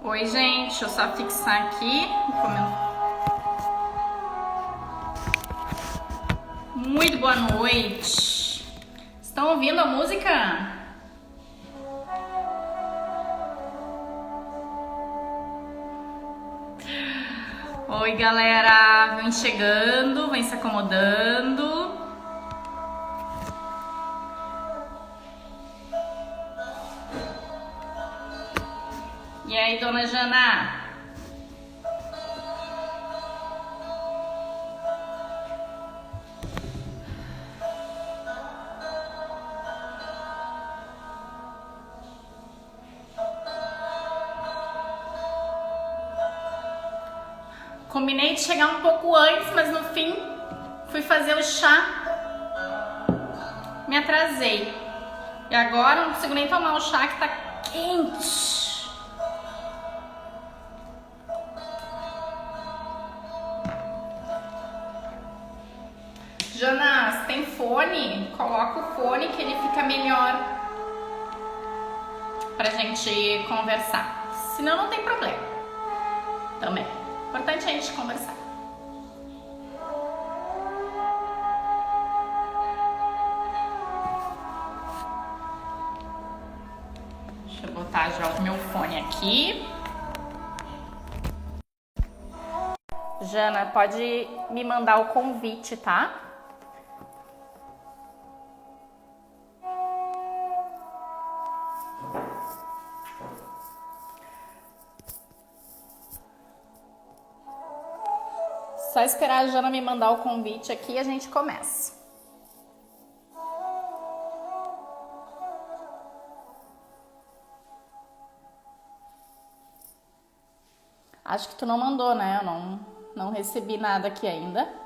Oi, gente, deixa eu só fixar aqui. Muito boa noite. Estão ouvindo a música? Oi, galera. Vem chegando, vem se acomodando. E aí, dona Jana? Combinei de chegar um pouco antes, mas no fim fui fazer o chá. Me atrasei. E agora não consigo nem tomar o chá que tá quente. Jana, se tem fone, coloca o fone que ele fica melhor pra gente conversar. Senão não tem problema. Também. Importante a gente conversar. Deixa eu botar já o meu fone aqui. Jana, pode me mandar o convite, tá? Só esperar a Jana me mandar o convite aqui e a gente começa. Acho que tu não mandou, né? Eu não recebi nada aqui ainda.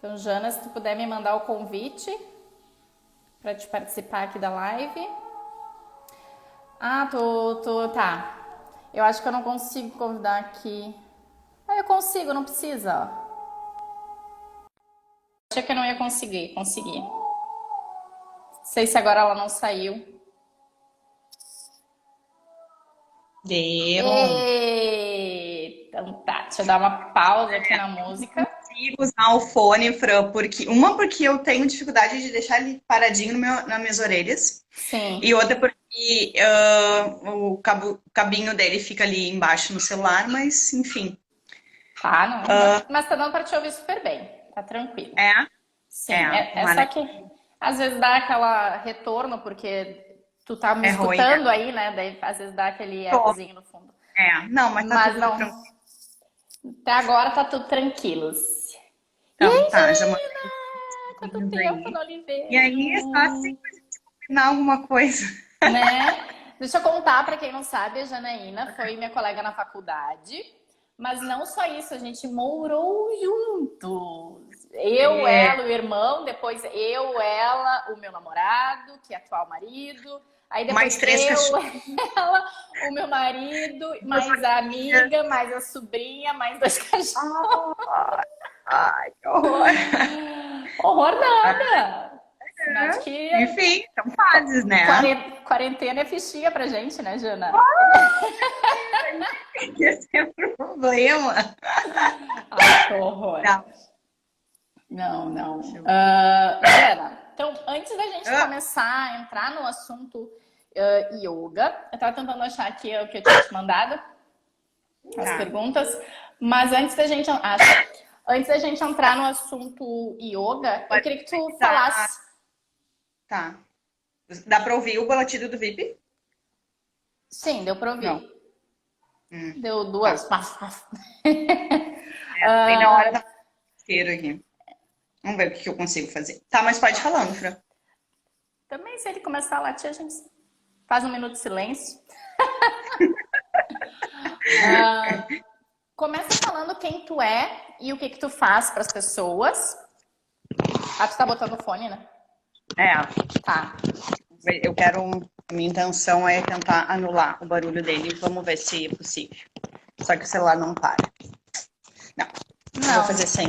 Então, Jana, se tu puder me mandar o convite para te participar aqui da live. Ah, tá. Eu acho que eu não consigo convidar aqui. Ah, eu consigo, não precisa, ó. Achei que eu não ia conseguir, consegui. Não sei se agora ela não saiu. Deu. Então tá, deixa eu dar uma pausa aqui na música. Consigo usar o fone, Fran, porque eu tenho dificuldade de deixar ele paradinho nas minhas orelhas. Sim. E outra porque o cabinho dele fica ali embaixo no celular, mas enfim. Tá, não. Mas tá dando pra te ouvir super bem. Tá tranquilo. É? Sim, é só que às vezes dá aquela retorno, porque tu tá me ruim, escutando aí, né? Daí às vezes dá aquele ecozinho no fundo. Não, mas tá tudo não. tranquilo. Até agora tá tudo tranquilo. Então, E aí, tá, já Janina? Quanto tempo aí. não lhe vejo. E aí, só assim pra gente combinar alguma coisa. Né? Deixa eu contar pra quem não sabe, a Janaína foi minha colega na faculdade. Mas não só isso, a gente morou juntos. Eu, ela, o irmão, depois eu, ela, o meu namorado, que é atual marido. Aí depois Mais 3 cachorros. ela, o meu marido, mais a amiga, mais a sobrinha, mais 2 cachorros. Ai, que horror. Horror nada. Acho que Enfim, são fases, né? quarentena é fichinha pra gente, né, Jana? Esse é o problema. Ai, que horror. Não. Jana, então, antes da gente começar a entrar no assunto yoga, eu tava tentando achar aqui o que eu tinha te mandado, as perguntas, mas antes da gente entrar no assunto yoga, eu queria que tu falasse. Tá. Dá pra ouvir o latido do VIP? Sim, deu pra ouvir. Não. Deu 2. Tem na hora da inteira aqui. Vamos ver o que eu consigo fazer. Tá, mas pode ir falando, Fran. Também, se ele começar a latir, a gente faz 1 minuto de silêncio. Começa falando quem tu é e o que tu faz para as pessoas. Ah, tu tá botando fone, né? Tá. A minha intenção é tentar anular o barulho dele. Vamos ver se é possível. Só que o celular não para. Não, não vou Não, fazer sem.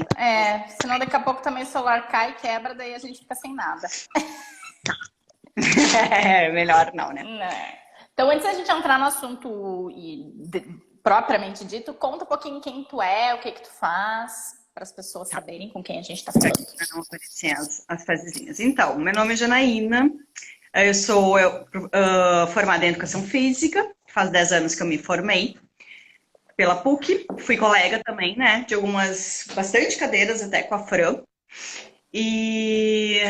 senão daqui a pouco também o celular cai e quebra, daí a gente fica sem nada. Melhor não, né? Né? Então, antes da gente entrar no assunto propriamente dito, conta um pouquinho quem tu é, o que que tu faz, para as pessoas saberem com quem a gente está falando. Não aparecer as frasezinhas. Então, meu nome é Janaína, eu sou formada em Educação Física, faz 10 anos que eu me formei pela PUC, fui colega também, né, de bastante cadeiras até com a Fran. E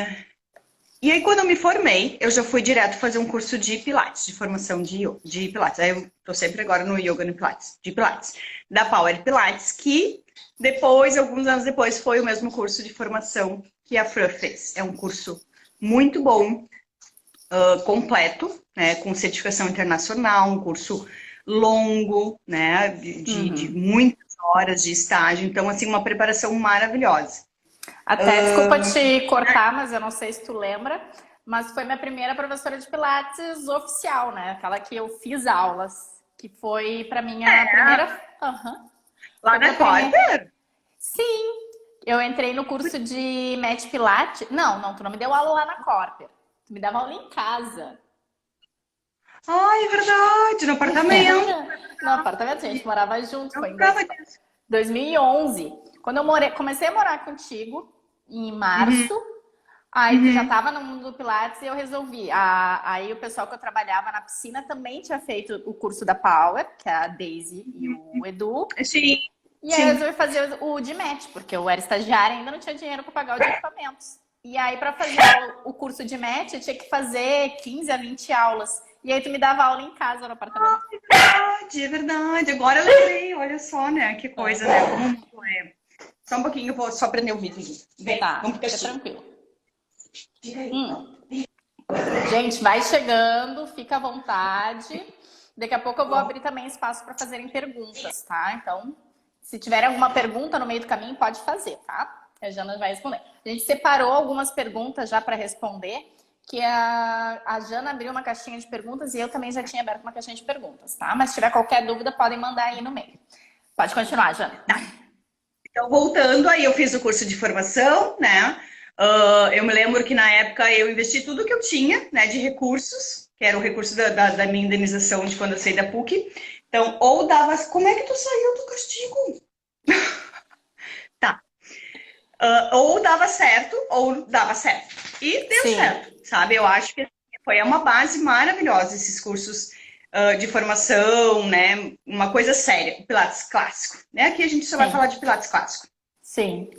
aí, quando eu me formei, eu já fui direto fazer um curso de Pilates, de formação de Pilates. Aí eu tô sempre agora no Yoga no Pilates, de Pilates. Da Power Pilates, que depois, alguns anos depois, foi o mesmo curso de formação que a Fran fez. É um curso muito bom, completo, né, com certificação internacional, um curso longo, né, de muitas horas de estágio. Então, assim, uma preparação maravilhosa. Até, desculpa te cortar, mas eu não sei se tu lembra, mas foi minha primeira professora de Pilates oficial, né? Aquela que eu fiz aulas, que foi pra mim a primeira... Lá na Corper? Sim, eu entrei no curso de Match Pilates. Não, tu não me deu aula lá na Corper. Tu me dava aula em casa. Ai, é verdade, no apartamento. No apartamento, a gente morava junto. Foi em Disso. 2011. Quando eu comecei a morar contigo, em março, aí tu já tava no mundo do Pilates e eu resolvi. Aí o pessoal que eu trabalhava na piscina também tinha feito o curso da Power, que é a Daisy e o Edu. Sim. E aí eu resolvi fazer o de match, porque eu era estagiária e ainda não tinha dinheiro para pagar os equipamentos. E aí, para fazer o curso de match, eu tinha que fazer 15 a 20 aulas. E aí tu me dava aula em casa no apartamento. É verdade. Agora eu lembrei, olha só, né? Que coisa, né? Como é. Só um pouquinho, eu vou só prender o vídeo aqui. Vem, Tá, vamos fica ficar tranquilo. Gente, vai chegando, fica à vontade. Daqui a pouco eu vou abrir também espaço para fazerem perguntas, tá? Então, se tiver alguma pergunta no meio do caminho, pode fazer, tá? A Jana vai responder. A gente separou algumas perguntas já para responder, que a Jana abriu uma caixinha de perguntas e eu também já tinha aberto uma caixinha de perguntas, tá? Mas se tiver qualquer dúvida, podem mandar aí no meio. Pode continuar, Jana. Então, voltando, aí eu fiz o curso de formação, né? Eu me lembro que na época eu investi tudo que eu tinha, né, de recursos, que era o recurso da minha indenização de quando eu saí da PUC. Então, ou dava... Como é que tu saiu do castigo? Tá. Ou dava certo, ou dava certo. E deu certo, sabe? Eu acho que foi uma base maravilhosa esses cursos de formação, né? Uma coisa séria, Pilates clássico. Né? Aqui a gente só vai falar de Pilates clássico. Sim.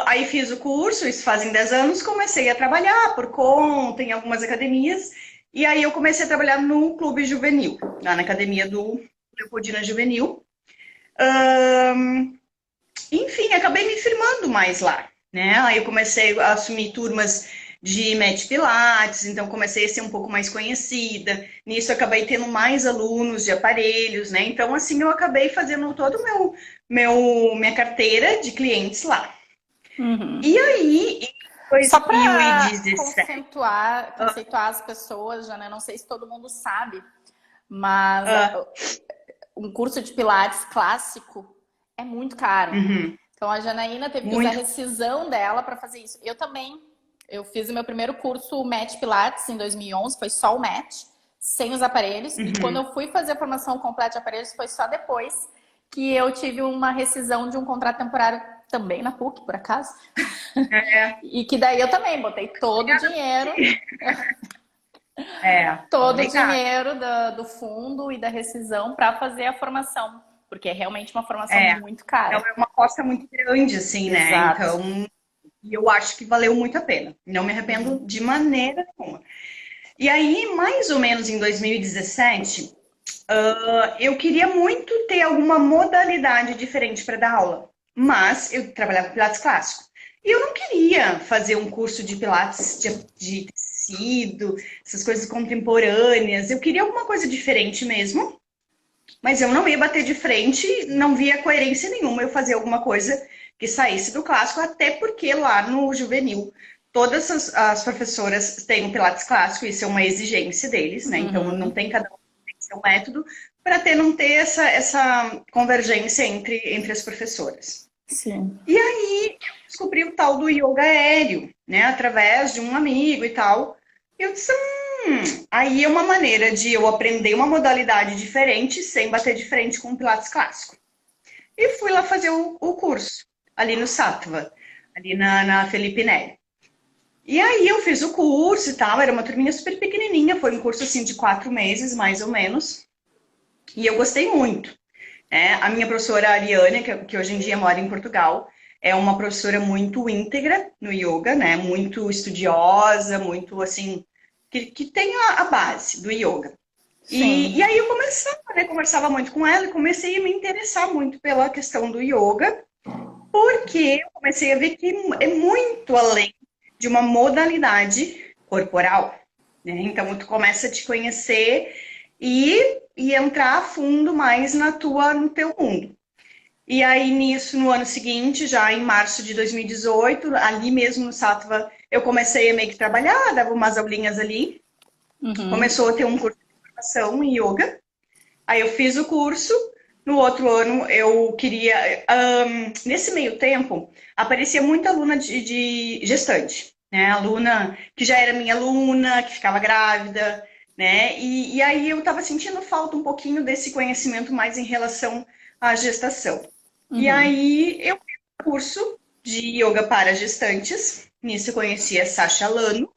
Aí fiz o curso, isso fazem 10 anos, comecei a trabalhar por conta em algumas academias. E aí eu comecei a trabalhar no clube juvenil, lá na academia do Leopoldina Juvenil. Enfim, acabei me firmando mais lá, né? Aí eu comecei a assumir turmas de Match Pilates, então comecei a ser um pouco mais conhecida. Nisso eu acabei tendo mais alunos de aparelhos, né? Então assim eu acabei fazendo todo minha carteira de clientes lá. E aí, em só para 2017... conceituar as pessoas, já, né? Não sei se todo mundo sabe, mas um curso de Pilates clássico é muito caro. Então a Janaína teve que usar a rescisão dela para fazer isso. Eu também. Eu fiz o meu primeiro curso Match Pilates em 2011, foi só o Match, sem os aparelhos. E quando eu fui fazer a formação completa de aparelhos, foi só depois que eu tive uma rescisão de um contrato temporário também na PUC, por acaso. E que daí eu também botei todo o dinheiro. Todo o dinheiro do fundo e da rescisão para fazer a formação. Porque é realmente uma formação muito cara. É uma aposta muito grande, assim, né? Exato. Então, eu acho que valeu muito a pena. Não me arrependo de maneira nenhuma. E aí, mais ou menos em 2017, eu queria muito ter alguma modalidade diferente para dar aula. Mas eu trabalhava com Pilates clássico. E eu não queria fazer um curso de Pilates de tecido, essas coisas contemporâneas. Eu queria alguma coisa diferente mesmo. Mas eu não ia bater de frente, não via coerência nenhuma eu fazer alguma coisa que saísse do clássico, até porque lá no juvenil, todas as professoras têm o Pilates clássico, isso é uma exigência deles, né? Então não tem cada um tem seu método, para não ter essa convergência entre as professoras. Sim. E aí eu descobri o tal do yoga aéreo, né? Através de um amigo e tal. E eu disse, aí é uma maneira de eu aprender uma modalidade diferente sem bater de frente com o Pilates clássico. E fui lá fazer o curso, ali no Sattva, ali na Felipe Neri. E aí eu fiz o curso e tal, era uma turminha super pequenininha, foi um curso assim de 4 meses, mais ou menos. E eu gostei muito. A minha professora Ariane, que hoje em dia mora em Portugal, é uma professora muito íntegra no yoga, né? Muito estudiosa, muito assim, que tem a base do yoga. E aí eu começava, né? Conversava muito com ela e comecei a me interessar muito pela questão do yoga, porque eu comecei a ver que é muito além de uma modalidade corporal, né? Então tu começa a te conhecer e entrar a fundo mais no teu mundo. E aí, nisso, no ano seguinte, já em março de 2018, ali mesmo no Sattva, eu comecei a meio que trabalhar, dava umas aulinhas ali. Começou a ter um curso de formação em yoga. Aí eu fiz o curso. No outro ano, eu queria... nesse meio tempo, aparecia muita aluna de gestante, né? Aluna que já era minha aluna, que ficava grávida, né? E aí eu estava sentindo falta um pouquinho desse conhecimento mais em relação à gestação. E aí eu fiz um curso de yoga para gestantes. Nisso eu conheci a Sasha Lano.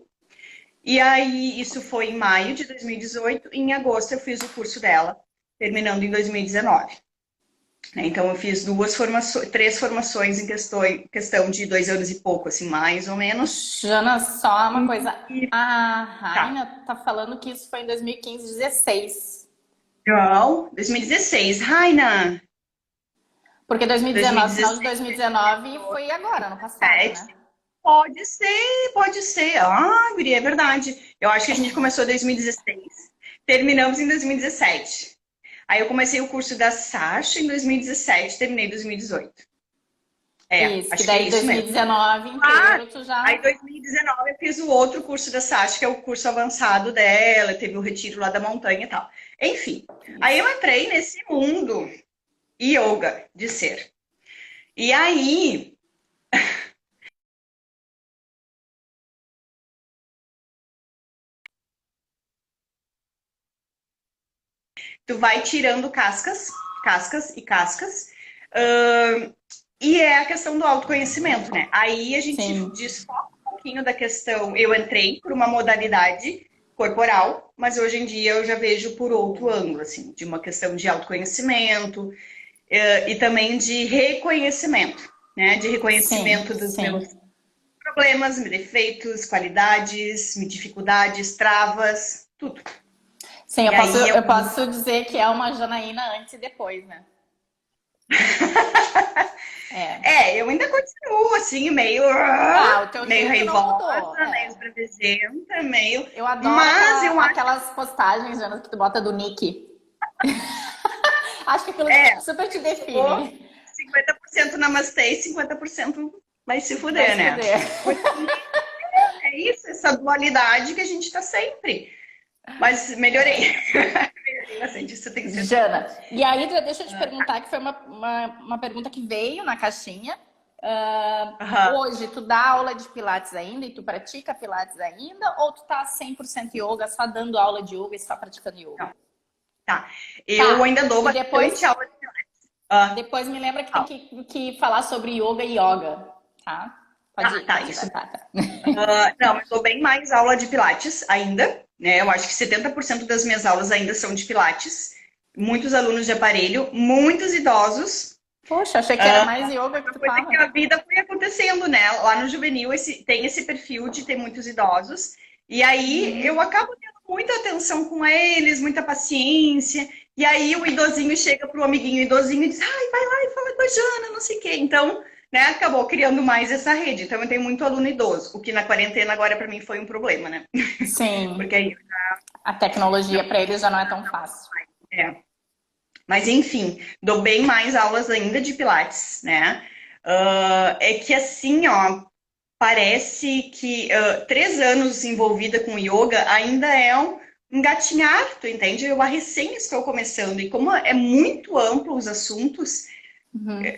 E aí isso foi em maio de 2018. E em agosto eu fiz o curso dela, terminando em 2019. Então eu fiz 3 formações em questão de 2 anos e pouco, assim, mais ou menos. Jana, só uma coisa. A Tá. Raina tá falando que isso foi em 2015, 16. Não, 2016. Raina! Porque 2019, final de 2016. 2019 foi agora, ano passado, né? Pode ser, pode ser. Ah, guria, é verdade. Eu acho que a gente começou em 2016. Terminamos em 2017. Aí eu comecei o curso da Sasha em 2017, terminei em 2018. Isso, Acho que que é daí isso mesmo. 2019 inteiro tu já... Aí em 2019 eu fiz o outro curso da Sasha, que é o curso avançado dela, teve o retiro lá da montanha e tal. Enfim, aí eu entrei nesse mundo yoga de ser. E aí... Tu vai tirando cascas e cascas. E é a questão do autoconhecimento, né? Aí a gente desfoca um pouquinho da questão. Eu entrei por uma modalidade corporal, mas hoje em dia eu já vejo por outro ângulo, assim, de uma questão de autoconhecimento e também de reconhecimento, né? De reconhecimento dos meus problemas, defeitos, qualidades, dificuldades, travas, tudo. Sim, eu posso dizer que é uma Janaína antes e depois, né? Eu ainda continuo assim, meio raivosa, meio esbravejenta, meio... Eu adoro aquelas postagens, Jana, que tu bota do Nick. Acho que aquilo super te define. 50% namastê e 50% vai se fuder, né? É isso, essa dualidade que a gente tá sempre. Mas melhorei. Melhorei bastante, isso tem que ser. Jana, e aí deixa eu te perguntar, que foi uma pergunta que veio na caixinha. Hoje, tu dá aula de Pilates ainda e tu pratica Pilates ainda? Ou tu tá 100% yoga, só dando aula de yoga e só praticando yoga? Não. Tá. Eu ainda dou bastante aula de Pilates. Depois me lembra que tem que falar sobre yoga e yoga, tá? Pode ir, isso. Tá. Não, eu dou bem mais aula de Pilates ainda, né? Eu acho que 70% das minhas aulas ainda são de Pilates. Muitos alunos de aparelho, muitos idosos. Poxa, achei que era mais yoga que tu fala. Que a vida foi acontecendo, né? Lá no Juvenil tem esse perfil de ter muitos idosos. E aí eu acabo tendo muita atenção com eles, muita paciência. E aí o idosinho chega pro amiguinho idosinho e diz, ai, vai lá e fala com a Jana, não sei o quê. Então, né, acabou criando mais essa rede. Então eu tenho muito aluno idoso, o que na quarentena agora para mim foi um problema, né? Sim. Porque aí a tecnologia para eles já não é tão fácil. Mas enfim, dou bem mais aulas ainda de Pilates, né? É que assim, ó, parece que 3 anos envolvida com yoga ainda é engatinhar, tu entende? Eu recém estou começando, e como é muito amplo os assuntos,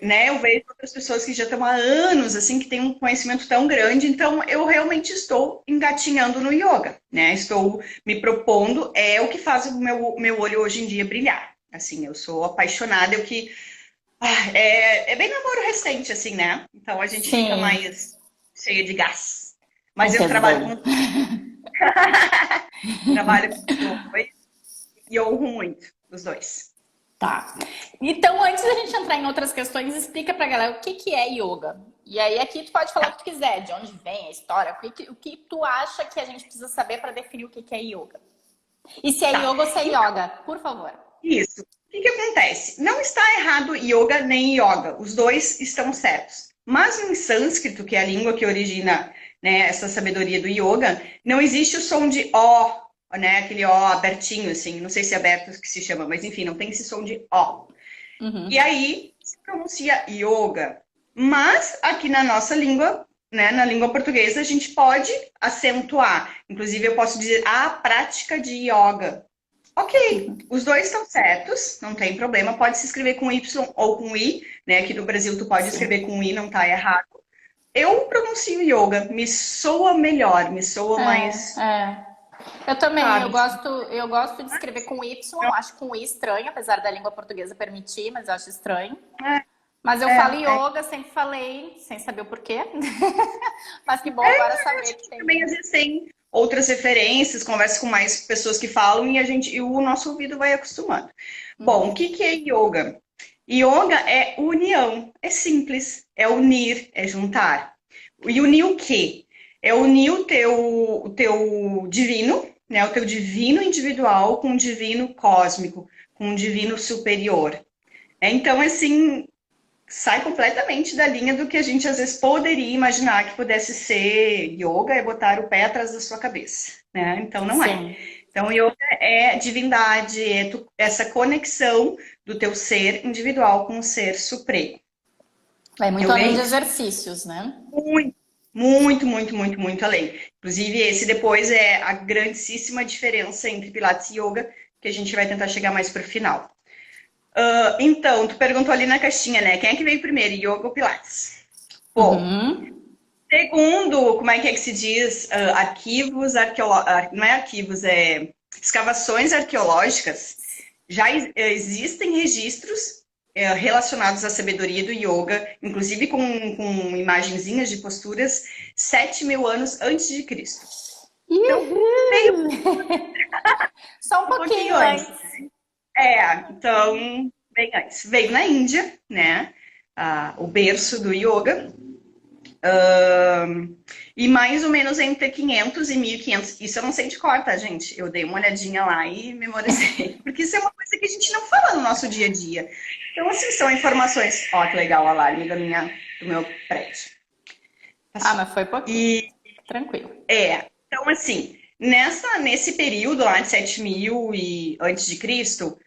né? Eu vejo outras pessoas que já estão há anos, assim, que têm um conhecimento tão grande, então eu realmente estou engatinhando no yoga, né? Estou me propondo, é o que faz o meu olho hoje em dia brilhar. Assim, eu sou apaixonada, é bem namoro recente, assim, né? Então a gente fica Sim, mais cheia de gás. com Mas eu tesão. trabalho com os dois e eu honro muito os dois. Tá. Então, antes da gente entrar em outras questões, explica pra galera o que que é yoga. E aí, aqui tu pode falar o que tu quiser, de onde vem a história, o que tu acha que a gente precisa saber para definir o que que é yoga. E se é Tá. yoga ou se é yoga, por favor. Isso. O que que acontece? Não está errado yoga nem yoga. Os dois estão certos. Mas em sânscrito, que é a língua que origina, né, essa sabedoria do yoga, não existe o som de ó, né? Aquele ó abertinho, assim. Não sei se é aberto que se chama, mas enfim, não tem esse som de ó. E aí se pronuncia yoga. Mas aqui na nossa língua, né, na língua portuguesa, a gente pode acentuar. Inclusive, eu posso dizer a prática de yoga. Ok, os dois estão certos, não tem problema. Pode se escrever com Y ou com I, né? Aqui no Brasil tu pode Sim. escrever com I, não tá errado. Eu pronuncio yoga, me soa melhor, me soa mais, É. Eu também, sabe? eu gosto de escrever com Y, acho com I estranho, apesar da língua portuguesa permitir, mas eu acho estranho. Mas eu falo É, yoga, sempre falei, sem saber o porquê. Mas que bom agora saber que também tem. às vezes tem outras referências, conversa com mais pessoas que falam e o nosso ouvido vai acostumando. Bom, o que que é yoga? Yoga é união, é simples, é unir, é juntar. E unir o quê? É unir o teu divino, né? O teu divino individual com o divino cósmico, com o divino superior. Então, assim, sai completamente da linha do que a gente às vezes poderia imaginar que pudesse ser yoga, é botar o pé atrás da sua cabeça, né? Então não é. Sim. Então yoga é divindade, essa conexão do teu ser individual com o ser supremo. Vai muito Yoga é além de isso. exercícios, né? Muito, muito, muito, muito, muito além. Inclusive esse depois é a grandíssima diferença entre Pilates e Yoga, que a gente vai tentar chegar mais para o final. Então, tu perguntou ali na caixinha, né? Quem é que veio primeiro, yoga ou Pilates? Bom, Uhum. segundo, como é que se diz? Arquivos arqueológicos, não é arquivos, é escavações arqueológicas, já existem registros relacionados à sabedoria do yoga, inclusive com imagenzinhas de posturas, 7.000 anos antes de Cristo. Então, veio Só um um pouquinho pouquinho antes. antes. Então, bem antes. Veio na Índia, né? O berço do yoga. E mais ou menos entre 500 e 1.500. Isso eu não sei de cor, tá, gente? Eu dei uma olhadinha lá e memorizei. Porque isso é uma coisa que a gente não fala no nosso dia a dia. Então, assim, são informações. Ó, que legal o alarme do meu prédio. Ah, mas foi pouquinho. E, Tranquilo. então, assim, nesse período lá de 7.000 e antes de Cristo,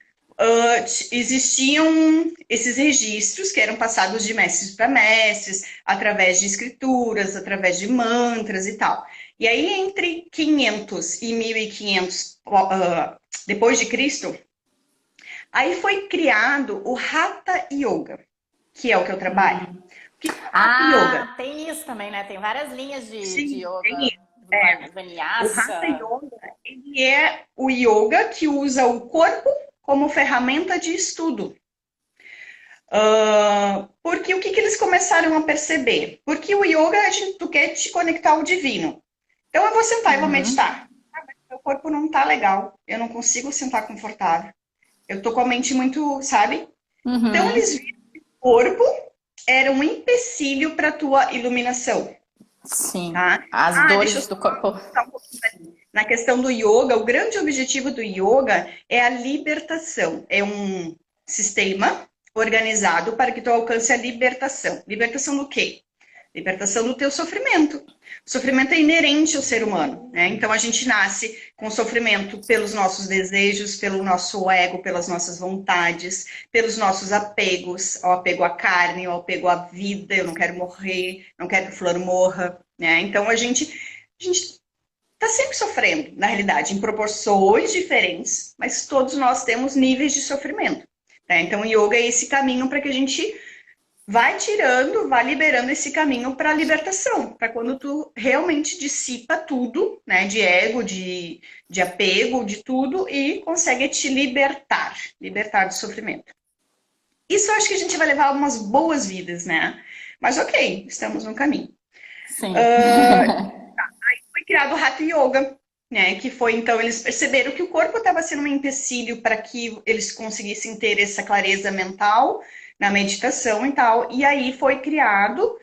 existiam esses registros que eram passados de mestres para mestres, através de escrituras, através de mantras e tal. E aí, entre 500 e 1.500 depois de Cristo, aí foi criado o Hatha Yoga, que é o que eu trabalho. O que é o Hatha Yoga? Tem isso também, né? Tem várias linhas de Sim, tem yoga. isso. É, o Hatha Vinyasa. Yoga, ele é o yoga que usa o corpo como ferramenta de estudo. Porque o que eles começaram a perceber? Porque o yoga, tu quer te conectar ao divino. Então eu vou sentar e vou meditar. Mas meu corpo não tá legal, eu não consigo sentar confortável. Eu tô com a mente muito, sabe? Então Uhum. eles viram que o corpo era um empecilho para tua iluminação, Sim. tá? As Deixa eu dores só do corpo. voltar um pouquinho ali. Na questão do yoga, o grande objetivo do yoga é a libertação. É um sistema organizado para que tu alcance a libertação. Libertação do quê? Libertação do teu sofrimento. O sofrimento é inerente ao ser humano, né? Então a gente nasce com sofrimento pelos nossos desejos, pelo nosso ego, pelas nossas vontades, pelos nossos apegos, ao apego à carne, ao apego à vida, eu não quero morrer, não quero que o fulano morra, né? Então a gente tá sempre sofrendo, na realidade, em proporções diferentes, mas todos nós temos níveis de sofrimento. Né? Então, o yoga é esse caminho para que a gente vai tirando, vai liberando esse caminho para a libertação, para quando tu realmente dissipa tudo, né, de ego, de apego, de tudo, e consegue te libertar do sofrimento. Isso eu acho que a gente vai levar umas boas vidas, né? Mas ok, estamos no caminho. Sim. Foi criado o Hatha Yoga, né? Que foi, então, eles perceberam que o corpo estava sendo um empecilho para que eles conseguissem ter essa clareza mental na meditação e tal. E aí foi criado,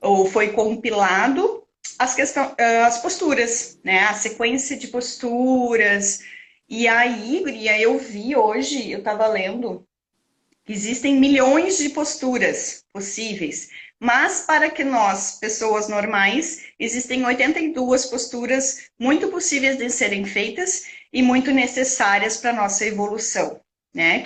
ou foi compilado, as posturas, né? A sequência de posturas. E aí, guria, eu vi hoje, eu estava lendo, que existem milhões de posturas possíveis. Mas para que nós, pessoas normais, existem 82 posturas muito possíveis de serem feitas e muito necessárias para a nossa evolução, né?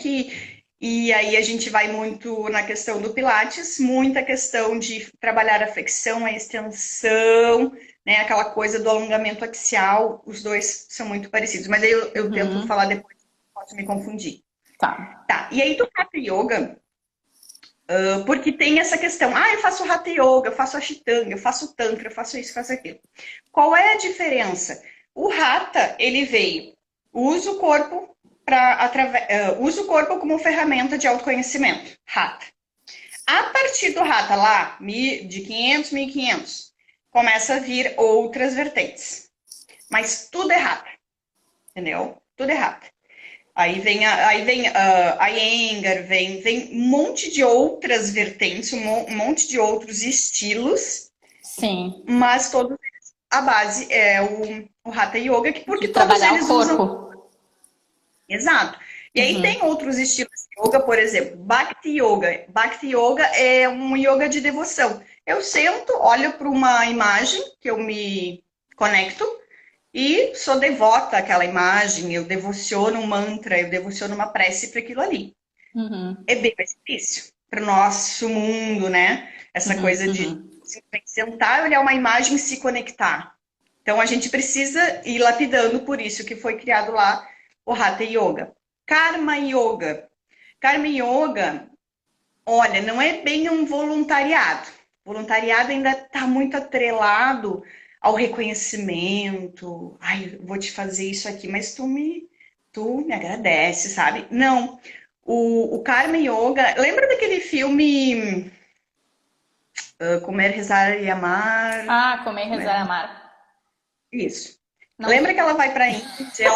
E aí a gente vai muito na questão do Pilates, muita questão de trabalhar a flexão, a extensão, né? Aquela coisa do alongamento axial, os dois são muito parecidos. Mas aí eu tento falar depois, posso me confundir. Tá. Tá, e aí do Hatha Yoga, porque tem essa questão, eu faço Hatha Yoga, eu faço Ashtanga, eu faço Tantra, eu faço isso, faço aquilo. Qual é a diferença? O Hatha, ele veio, usa o corpo usa o corpo como ferramenta de autoconhecimento, Hatha. A partir do Hatha lá, de 500, 1500, começa a vir outras vertentes. Mas tudo é Hatha, entendeu? Tudo é Hatha. Aí vem a Iyengar, vem um monte de outras vertentes, um monte de outros estilos. Sim. Mas todos eles, a base é o Hatha Yoga, porque De todos trabalhar eles o usam. corpo. Exato. E aí tem outros estilos de yoga, por exemplo, Bhakti Yoga. Bhakti Yoga é um yoga de devoção. Eu sento, olho para uma imagem que eu me conecto, e sou devota àquela imagem, eu devociono um mantra, eu devociono uma prece para aquilo ali. É bem mais difícil para o nosso mundo, né? Essa coisa de sentar, olhar uma imagem e se conectar. Então a gente precisa ir lapidando, por isso que foi criado lá o Hatha Yoga. Karma Yoga. Karma Yoga, olha, não é bem um voluntariado. O voluntariado ainda está muito atrelado ao reconhecimento. Ai, eu vou te fazer isso aqui, mas tu me agradece, sabe? Não. O Karma Yoga. Lembra daquele filme Comer, Rezar e Amar? Comer, rezar e amar. Isso. Não Lembra vi. que ela vai para a Índia?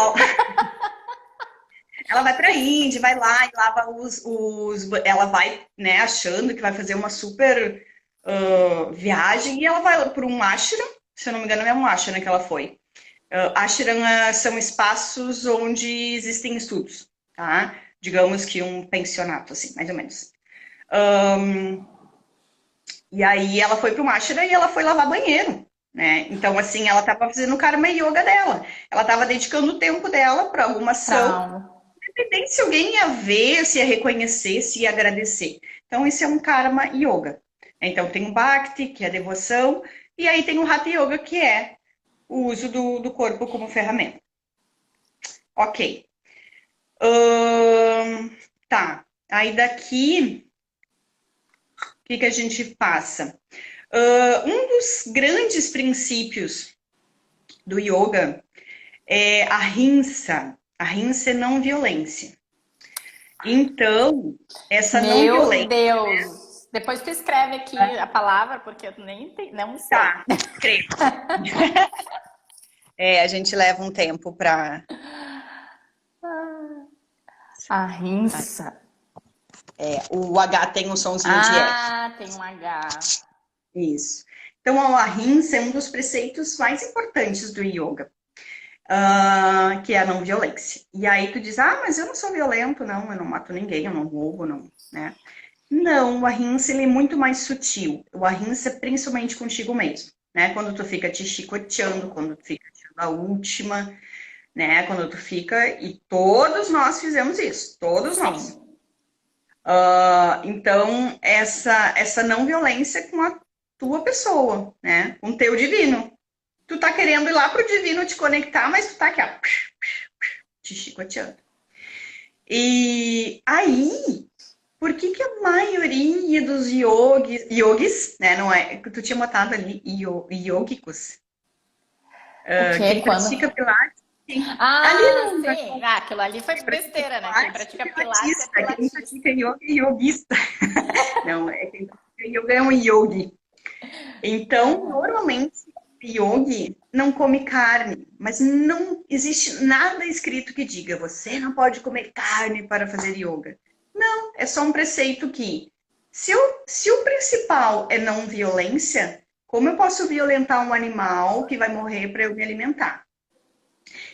Ela vai para a Índia, vai lá e lava ela vai, né, achando que vai fazer uma super viagem e ela vai para um ashram, se eu não me engano, é um ashram que ela foi. Ashram são espaços onde existem estudos, tá? Digamos que um pensionato, assim, mais ou menos. E aí ela foi para um ashram e ela foi lavar banheiro, né? Então, assim, ela estava fazendo o karma yoga dela. Ela estava dedicando o tempo dela para alguma ação, independente se alguém ia ver, se ia reconhecer, se ia agradecer. Então, isso é um karma yoga. Então, tem o bhakti, que é a devoção, e aí tem o hatha yoga, que é o uso do corpo como ferramenta. Ok. Tá. Aí daqui, o que a gente passa? Um dos grandes princípios do yoga é a ahimsa. A ahimsa é não violência. Então, essa não violência... Meu Deus! Depois tu escreve aqui a palavra, porque eu não sei. Tá, escreva. A gente leva um tempo para... Ahimsa. O H tem um somzinho de F. Tem um H. Isso. Então, a ahimsa é um dos preceitos mais importantes do yoga, que é a não violência. E aí tu diz, mas eu não sou violento, não, eu não mato ninguém, eu não roubo, não, né? Não, o ahimsa ele é muito mais sutil. O ahimsa é principalmente contigo mesmo, né? Quando tu fica te chicoteando, quando tu fica tirando a última, né? Quando tu fica... E todos nós fizemos isso, todos nós. Então, essa não violência com a tua pessoa, né? Com o teu divino. tu tá querendo ir lá pro divino te conectar, mas tu tá aqui, ó, te chicoteando. E aí, por que que a maioria dos yogis, né, não é, que tu tinha botado ali, yogicos, O quê? quem Quando? pratica pilates, ali Ah, não, sim. Ah, aquilo ali foi besteira, né? Quem pratica pilates é quem pilatista. pratica yoga é yogista. Não, é quem pratica yoga é um yogi. Então, Aham. normalmente, yogi não come carne, mas não existe nada escrito que diga você não pode comer carne para fazer yoga. Não, é só um preceito que, se o principal é não violência, como eu posso violentar um animal que vai morrer para eu me alimentar?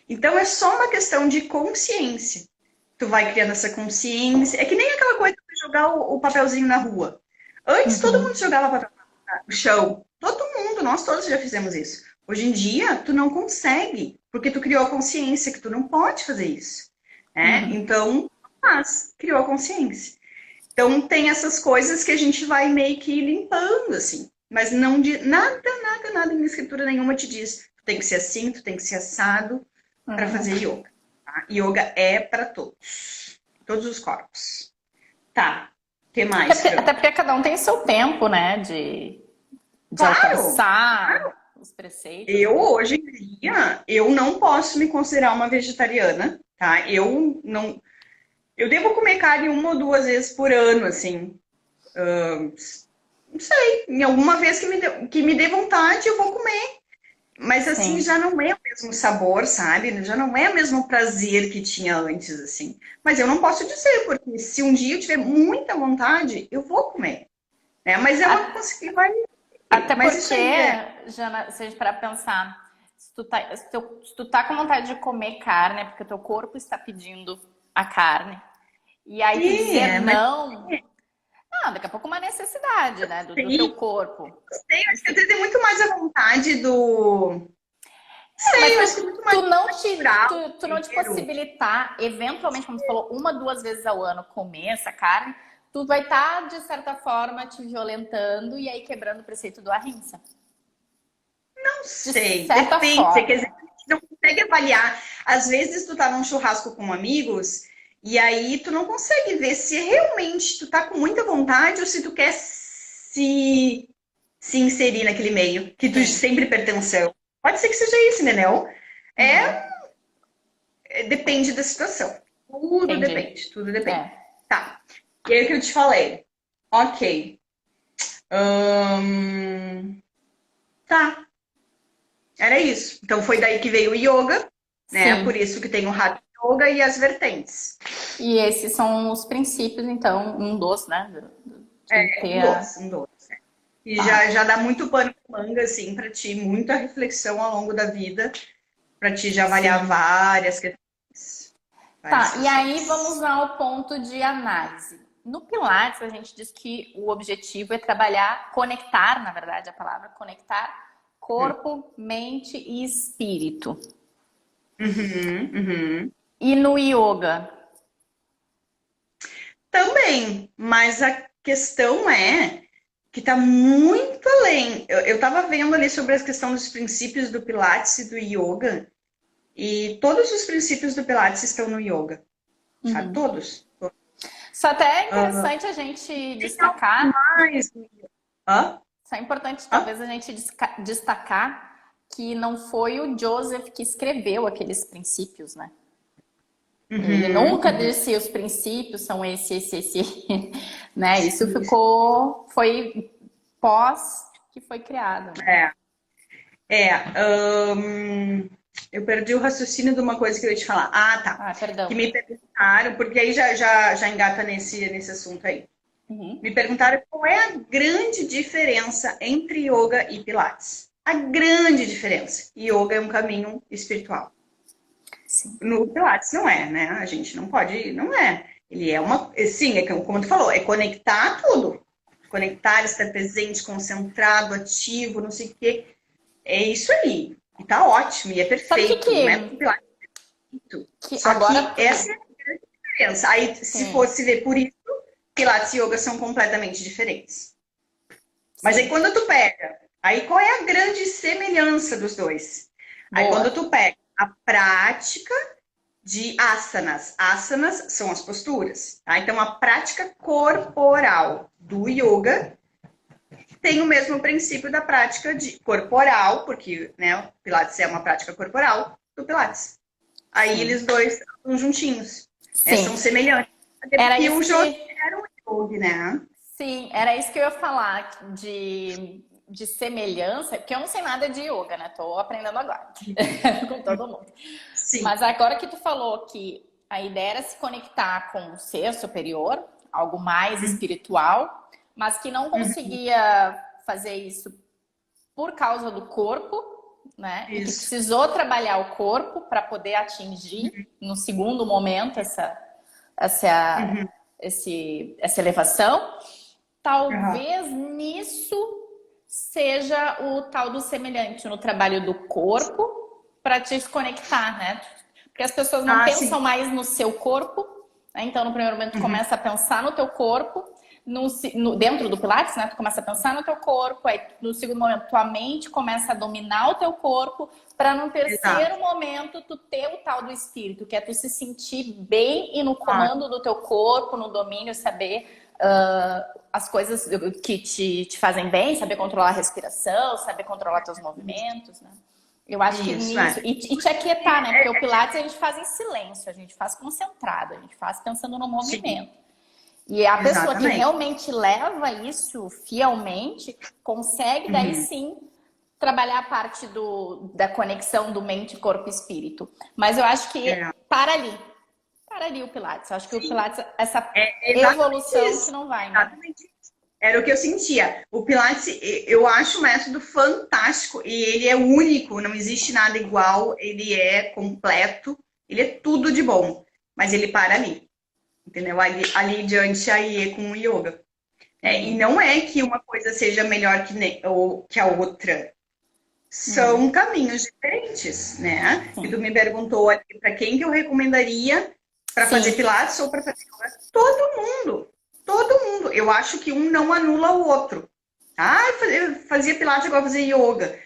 Então, é só uma questão de consciência. Tu vai criando essa consciência. É que nem aquela coisa de jogar o papelzinho na rua. Antes, todo mundo Uhum. jogava papel no chão. Todo mundo, nós todos já fizemos isso. Hoje em dia, tu não consegue, porque tu criou a consciência que tu não pode fazer isso. Né? Uhum. Então, mas criou a consciência. Então, tem essas coisas que a gente vai meio que limpando, assim. Mas não de nada em escritura nenhuma te diz. Tu tem que ser assim, tu tem que ser assado para Uhum. fazer yoga. Tá? Yoga é para todos os corpos. Tá. O que mais, Até Fran? porque cada um tem seu tempo, né? De Claro, alcançar os preceitos. eu hoje em dia eu não posso me considerar uma vegetariana, tá? Eu não, eu devo comer carne uma ou duas vezes por ano, assim. Não sei, em alguma vez que me dê vontade eu vou comer. Mas assim, Sim. já não é o mesmo sabor, sabe? Já não é o mesmo prazer que tinha antes, assim. Mas eu não posso dizer, porque se um dia eu tiver muita vontade, eu vou comer, né? Mas é uma A- coisa que vai. Até Mas isso porque, aí é. Jana, se a gente parar pra pensar, se tu tá com vontade de comer carne, é porque o teu corpo está pedindo a carne. E aí tu Sim, dizer é, mas não, não, daqui a pouco é uma necessidade, né? Do teu sei, corpo. sei, acho que Enfim. até tem muito mais a vontade do. Mas Sei, eu acho que é muito mais natural, tu não te inteiro. possibilitar, eventualmente, como tu falou, uma, duas vezes ao ano comer essa carne, tu vai estar, de certa forma, te violentando e aí quebrando o preceito do ahimsa. Não De sei, certa depende. Quer dizer, forma. a gente não consegue avaliar. Às vezes tu tá num churrasco com amigos e aí tu não consegue ver se realmente tu tá com muita vontade ou se tu quer se inserir naquele meio que tu Sim. sempre pertenceu. Pode ser que seja isso, entendeu? Uhum. Depende da situação. Tudo Entendi. depende, tudo depende. É. Tá. E aí o que eu te falei? Ok. Tá. Era isso. Então foi daí que veio o yoga, né? Por Sim. isso que tem o Hatha Yoga e as vertentes. E esses são os princípios, então, um dos, né? De ter Um a. doce, um doce. E Tá. já dá muito pano de manga, assim, para ti, muita reflexão ao longo da vida, para ti já avaliar Sim. várias questões. Várias Tá, e aí questões. vamos ao ponto de análise. No Pilates, a gente diz que o objetivo é trabalhar, conectar, na verdade, a palavra conectar corpo, mente e espírito. Uhum, uhum. E no yoga? Também, mas a questão é que está muito além. Eu estava vendo ali sobre a questão dos princípios do Pilates e do Yoga, e todos os princípios do Pilates estão no Yoga, sabe? Uhum. Todos. Só até é interessante a gente Tem algo destacar, mais. Hã? só é importante Hã? talvez a gente destacar que não foi o Joseph que escreveu aqueles princípios, né? Ele Uhum, nunca uhum. disse os princípios são esse, né? Isso Isso. foi pós que foi criado, né? É, é. Eu perdi o raciocínio de uma coisa que eu ia te falar. Ah, tá. Ah, Que perdão. me perguntaram, porque aí já engata nesse assunto aí. Uhum. Me perguntaram qual é a grande diferença entre yoga e pilates. A grande diferença. Yoga é um caminho espiritual. Sim. No pilates não é, né? A gente não pode, não é. Ele é uma, sim, é como tu falou, é conectar tudo. Conectar, estar presente, concentrado, ativo, não sei o quê. É isso aí. E tá ótimo, e é Sabe o que perfeito. O método Pilates é perfeito. que Só que agora essa é tu... a grande diferença. Aí, se Sim, fosse ver por isso, Pilates e Yoga são completamente diferentes. Mas aí sim. quando tu pega Aí qual é a grande semelhança dos dois? Aí quando Boa. tu pega a prática de asanas. Asanas são as posturas, tá? Então a prática corporal do yoga tem o mesmo princípio da prática de corporal, porque, né, o Pilates é uma prática corporal do Pilates. Aí Sim. eles dois estão juntinhos, né? Sim. São semelhantes. Até Era porque isso o José que. era um yogi, né? Sim, era isso que eu ia falar de semelhança, porque eu não sei nada de yoga, né? Tô aprendendo agora, com todo mundo. Sim. Mas agora que tu falou que a ideia era se conectar com o ser superior, algo mais espiritual, mas que não Uhum. conseguia fazer isso por causa do corpo, né? E que Isso. precisou trabalhar o corpo para poder atingir, no segundo momento, essa, Uhum. essa elevação. Uhum. Talvez nisso seja o tal do semelhante no trabalho do corpo para te desconectar, né? Porque as pessoas não Ah, pensam sim. mais no seu corpo, né? Então no primeiro momento tu Uhum. começa a pensar no teu corpo, dentro do Pilates, né? Tu começa a pensar no teu corpo, aí no segundo momento tua mente começa a dominar o teu corpo, para no terceiro Exato. momento tu ter o tal do espírito, que é tu se sentir bem e no Ah, comando do teu corpo, no domínio, saber as coisas que te fazem bem, saber controlar a respiração, saber controlar teus movimentos, né? Eu acho que isso, nisso. é. E te aquietar, né? Porque o Pilates a gente faz em silêncio, a gente faz concentrado, a gente faz pensando no Sim, movimento. E a pessoa que exatamente. realmente leva isso fielmente consegue daí Uhum. sim trabalhar a parte da conexão do mente, corpo e espírito. Mas eu acho que É. para ali. Para ali o Pilates. Eu acho que o Sim, Pilates, essa é exatamente evolução que isso. não vai, né? Exatamente isso. Era o que eu sentia. O Pilates, eu acho um método fantástico e ele é único, não existe nada igual, ele é completo, ele é tudo de bom, mas ele para ali, entendeu? Ali diante aí é com o yoga. É, e Uhum, não é que uma coisa seja melhor ou que a outra, uhum, são caminhos diferentes, né? E tu sim. me perguntou ali para quem que eu recomendaria para fazer Sim. pilates ou para fazer yoga. Todo mundo, todo mundo. Eu acho que um não anula o outro. Ah, eu fazia pilates agora fazer yoga.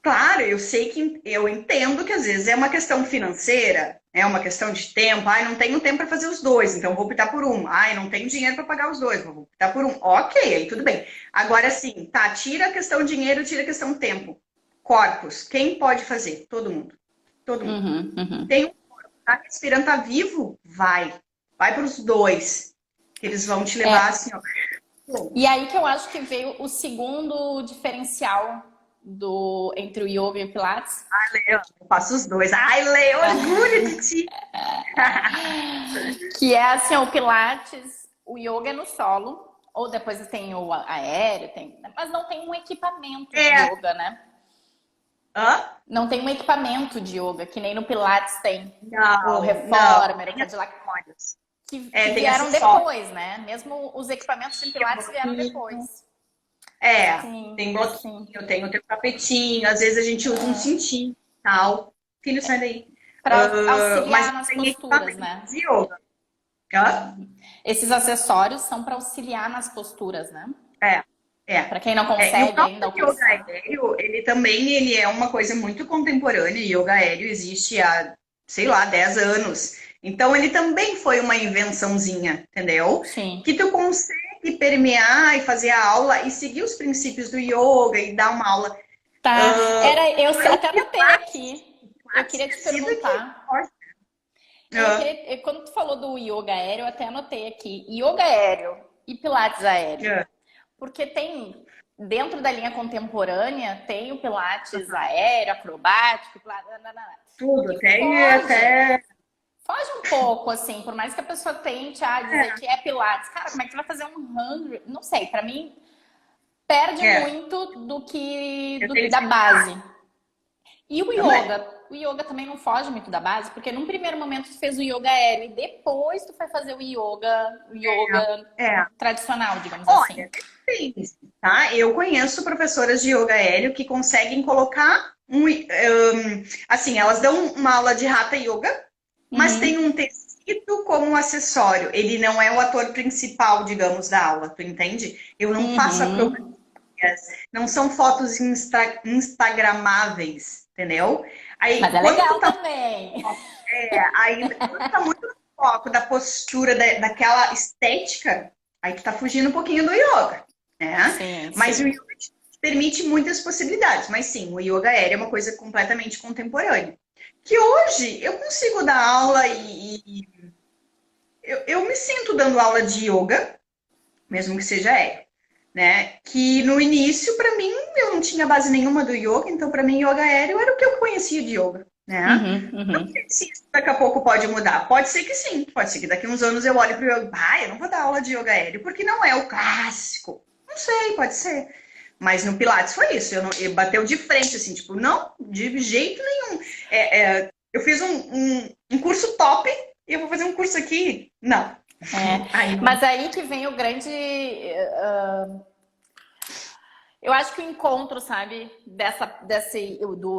Claro, eu sei que eu entendo que às vezes é uma questão financeira, é uma questão de tempo. Ai, não tenho tempo para fazer os dois, então vou optar por um. Ai, não tenho dinheiro para pagar os dois, vou optar por um. Ok, aí tudo bem. Agora sim, tá, tira a questão dinheiro, tira a questão tempo. Corpos, quem pode fazer? Todo mundo. Todo mundo. Uhum, uhum. Tem um corpo, tá respirando, tá vivo? Vai. Vai para os dois, que eles vão te levar É, assim, ó, e longe. aí que eu acho que veio o segundo diferencial entre o yoga e o Pilates, Leandro, eu faço os dois. Ai, Leo, orgulho de ti. que é assim, o Pilates, o yoga é no solo, ou depois tem o aéreo, mas não tem um equipamento de É. yoga, né? Hã? Não tem um equipamento de yoga, que nem no Pilates tem o Não, não. Reformer, o Tem Cadillac, acessórios. que É, tem vieram acessórios. depois, né? Mesmo os equipamentos de Tem Pilates vieram bloquinho. depois. É, Sim, tem sim. bloquinho, tem o teu tapetinho. Às vezes a gente usa um cintinho e tal. Filho, sai daí. Para Mas auxiliar não nas tem posturas, equipamento né? de yoga. Hã? Esses acessórios são para auxiliar nas posturas, né? É, é. Para quem não É, e o consegue ainda próprio yoga alcançar. aéreo, ele também ele é uma coisa muito contemporânea. O yoga aéreo existe há, sei lá, 10 anos. Então, ele também foi uma invençãozinha, entendeu? Sim. Que tu consegue permear e fazer a aula e seguir os princípios do yoga e dar uma aula. Tá. Eu Pelo até anotei aqui. Eu Pilates queria te decida que perguntar. pode. Ah, Quando tu falou do yoga aéreo, eu até anotei aqui. Yoga aéreo e Pilates aéreo. ah, Porque tem, dentro da linha contemporânea, tem o Pilates aéreo, acrobático, tudo, que até. foge um pouco, assim, por mais que a pessoa tente dizer que é Pilates. Cara, como é que tu vai fazer um 100? Não sei, pra mim perde É, muito eu tenho da dificuldade base. E também. o yoga também não foge muito da base, porque num primeiro momento tu fez o yoga aéreo e depois tu foi fazer o yoga É. tradicional, digamos assim. Olha, depende, tá? Eu conheço professoras de yoga aéreo que conseguem colocar assim, elas dão uma aula de Hatha Yoga, mas tem Uhum, um tecido como um acessório. Ele não é o ator principal, digamos, da aula, tu entende? Eu não faço uhum, acrobacia, não são fotos instagramáveis, entendeu? Aí, Mas é quando legal tu tá, também. aí, quando tá muito no foco da postura, daquela estética, aí tu tá fugindo um pouquinho do yoga, né? Sim, Mas o sim. yoga te permite muitas possibilidades. Mas sim, o yoga aéreo é uma coisa completamente contemporânea. Que hoje eu consigo dar aula e eu me sinto dando aula de yoga, mesmo que seja aéreo, né? Que no início, para mim, eu não tinha base nenhuma do yoga, então para mim, yoga aéreo era o que eu conhecia de yoga, né? Uhum, Não uhum. sei se isso daqui a pouco pode mudar. Pode ser que sim, pode ser que daqui a uns anos eu olhe para o yoga, eu não vou dar aula de yoga aéreo, porque não é o clássico. Não sei, pode ser. Mas no Pilates foi isso, eu bateu de frente, assim, tipo, não, de jeito nenhum. Eu fiz um curso top e eu vou fazer um curso aqui. Não. É. Aí não. Mas aí que vem o grande. Eu acho que o encontro, sabe,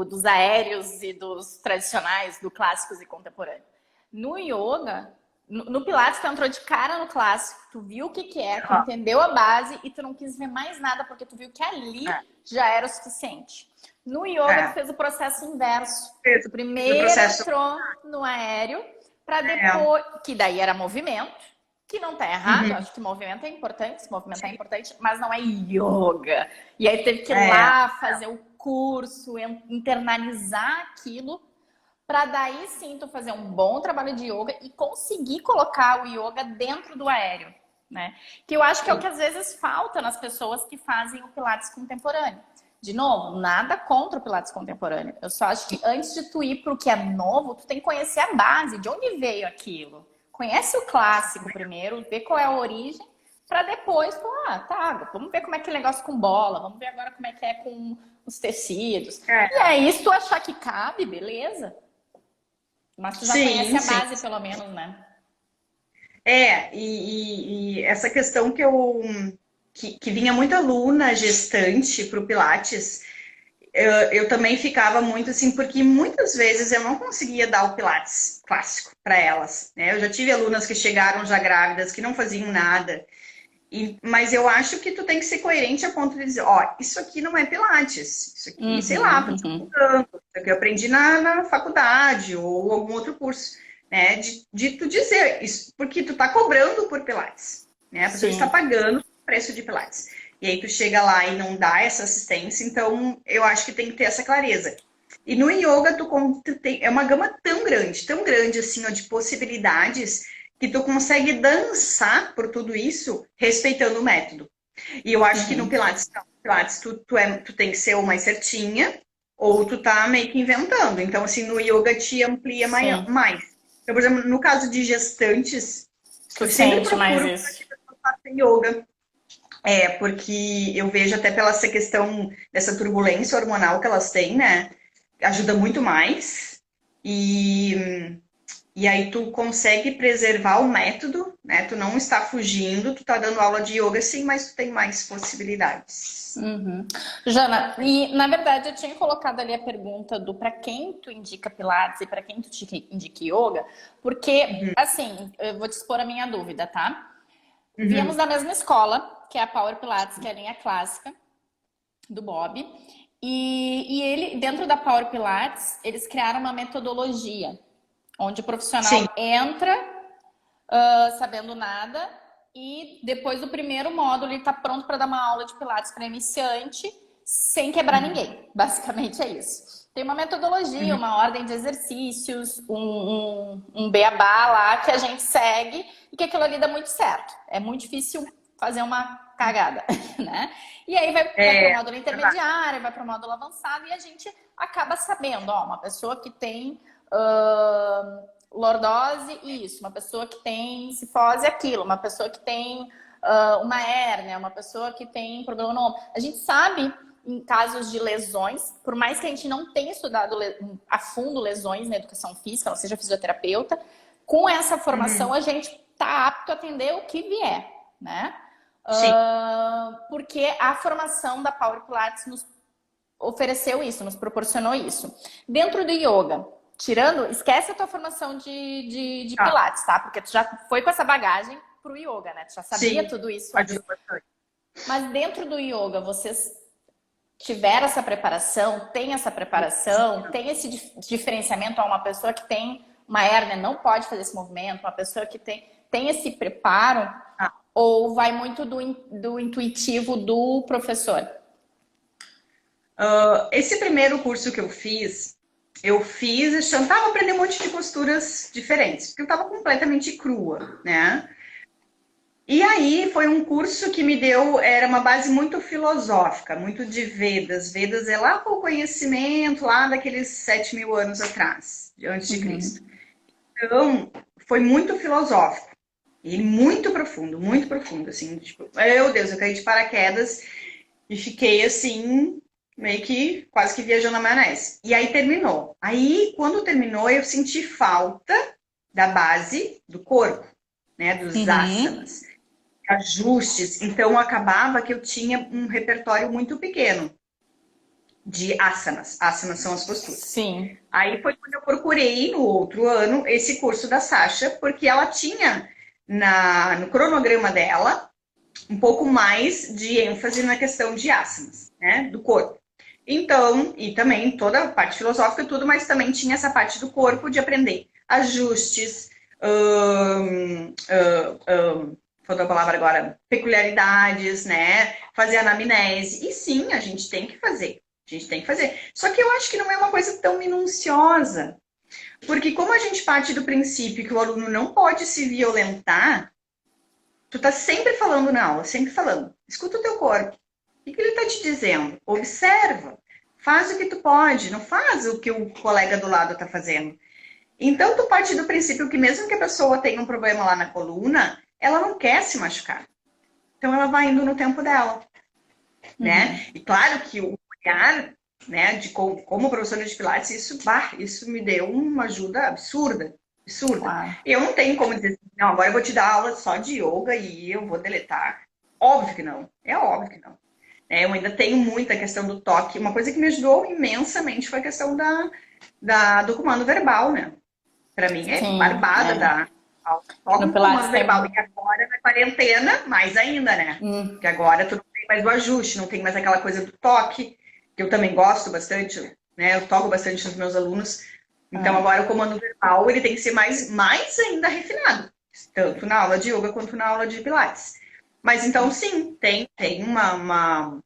dos aéreos e dos tradicionais, do clássicos e contemporâneo. No yoga, no Pilates, tu entrou de cara no clássico, tu viu o que que é, tu entendeu a base e tu não quis ver mais nada, porque tu viu que ali É, já era o suficiente. No yoga, tu é. fez o processo inverso. Tu Fiz o primeiro processo. entrou no aéreo, para É. depois, que daí era movimento, que não tá errado, Uhum. acho que movimento é importante, se movimentar é importante, mas não é yoga. E aí teve que ir É. lá fazer o curso, internalizar aquilo, para daí sim tu fazer um bom trabalho de yoga e conseguir colocar o yoga dentro do aéreo, né? Que eu acho que é o que às vezes falta nas pessoas que fazem o Pilates contemporâneo. De novo, nada contra o Pilates contemporâneo. Eu só acho que antes de tu ir para o que é novo, tu tem que conhecer a base, de onde veio aquilo. Conhece o clássico primeiro, vê qual é a origem, para depois, tá, vamos ver como é que é o negócio com bola, vamos ver agora como é que é com os tecidos. É. E aí, se tu achar que cabe, beleza. Mas tu já conhece Sim, a sim. base, pelo menos, né? E essa questão que vinha muita aluna gestante para o Pilates, eu também ficava muito assim, porque muitas vezes eu não conseguia dar o Pilates clássico para elas, né? Eu já tive alunas que chegaram já grávidas, que não faziam nada. Mas eu acho que tu tem que ser coerente a ponto de dizer, ó, isso aqui não é Pilates, isso aqui, sei lá, Uhum, tô te uhum. contando, isso aqui eu aprendi na faculdade ou algum outro curso, né? De tu dizer isso, porque tu tá cobrando por Pilates, né? A pessoa está Sim. pagando o preço de Pilates. E aí tu chega lá e não dá essa assistência, então eu acho que tem que ter essa clareza. E no yoga tu tem, é uma gama tão grande assim, ó, de possibilidades que tu consegue dançar por tudo isso respeitando o método. E eu acho que no Uhum. Pilates, não. No Pilates tu tem que ser ou mais certinha, ou tu tá meio que inventando. Então, assim, no yoga te amplia Sim. mais. Então, por exemplo, no caso de gestantes, Tu eu sempre sente mais procuro para que isso. a pessoa faça yoga. Porque eu vejo até pela essa questão dessa turbulência hormonal que elas têm, né? Ajuda muito mais. E aí tu consegue preservar o método, né? Tu não está fugindo, tu tá dando aula de yoga sim, mas tu tem mais possibilidades. Uhum. Jana, e na verdade eu tinha colocado ali a pergunta do para quem tu indica Pilates e para quem tu indica yoga, porque, Uhum, assim, eu vou te expor a minha dúvida, tá? Viemos uhum, da mesma escola, que é a Power Pilates, que é a linha clássica do Bob, e ele, dentro da Power Pilates, eles criaram uma metodologia, onde o sim. profissional entra sabendo nada e depois do primeiro módulo ele está pronto para dar uma aula de Pilates para iniciante sem quebrar Uhum, ninguém. Basicamente é isso. Tem uma metodologia, uhum. uma ordem de exercícios, um beabá lá que a gente segue e que aquilo ali dá muito certo. É muito difícil fazer uma cagada, né? E aí vai para o É, módulo verdade. intermediário, vai para o módulo avançado e a gente acaba sabendo, ó, uma pessoa que tem lordose, isso. Uma pessoa que tem cifose, aquilo. Uma pessoa que tem uma hérnia, uma pessoa que tem problema no ombro. A gente sabe, em casos de lesões, por mais que a gente não tenha estudado a fundo lesões na educação física, não seja fisioterapeuta, com essa formação Uhum, a gente está apto a atender o que vier, né? sim. Porque a formação da Power Pilates nos ofereceu isso, nos proporcionou isso. Dentro do yoga, tirando, esquece a tua formação de Tá. Pilates, tá? Porque tu já foi com essa bagagem pro yoga, né? Tu já sabia Sim, tudo isso antes. ajuda bastante. Mas dentro do yoga, vocês tiveram essa preparação, tem esse diferenciamento a uma pessoa que tem uma hérnia, não pode fazer esse movimento, uma pessoa que tem esse preparo, ou vai muito do intuitivo do professor? Esse primeiro curso que eu tentava aprender um monte de posturas diferentes, porque eu estava completamente crua, né? E aí foi um curso que me deu, era uma base muito filosófica, muito de Vedas. Vedas é lá o conhecimento, lá daqueles 7.000 anos atrás, antes de Cristo. Então, foi muito filosófico e muito profundo, assim, tipo, meu Deus, eu caí de paraquedas e fiquei assim, meio que quase que viajando na maionese. E aí terminou. Aí, quando terminou, eu senti falta da base do corpo, né, dos asanas, ajustes. Então, acabava que eu tinha um repertório muito pequeno de asanas. Asanas são as posturas. Sim. Aí foi quando eu procurei, no outro ano, esse curso da Sasha, porque ela tinha no cronograma dela um pouco mais de ênfase na questão de asanas, né, do corpo. Então, e também toda a parte filosófica e tudo, mas também tinha essa parte do corpo de aprender ajustes, faltou a palavra agora, peculiaridades, né, fazer anamnese. E sim, a gente tem que fazer. A gente tem que fazer. Só que eu acho que não é uma coisa tão minuciosa. Porque como a gente parte do princípio que o aluno não pode se violentar, tu tá sempre falando na aula, sempre falando. Escuta o teu corpo. O que ele tá te dizendo? Observa. Faz o que tu pode, não faz o que o colega do lado tá fazendo. Então, tu parte do princípio que mesmo que a pessoa tenha um problema lá na coluna, ela não quer se machucar. Então, ela vai indo no tempo dela. Né? E claro que o olhar, né, de como professora de Pilates, isso me deu uma ajuda absurda. E eu não tenho como dizer assim, não, agora eu vou te dar aula só de yoga e eu vou deletar. Óbvio que não. É óbvio que não. Eu ainda tenho muita questão do toque. Uma coisa que me ajudou imensamente foi a questão do comando verbal, né? Para mim é barbada só com comando verbal. E agora na quarentena, mais ainda, né? Porque agora tu não tem mais o ajuste, não tem mais aquela coisa do toque, que eu também gosto bastante, né? Eu toco bastante nos meus alunos. Então agora o comando verbal ele tem que ser mais ainda refinado. Tanto na aula de yoga quanto na aula de Pilates. Mas então sim, tem uma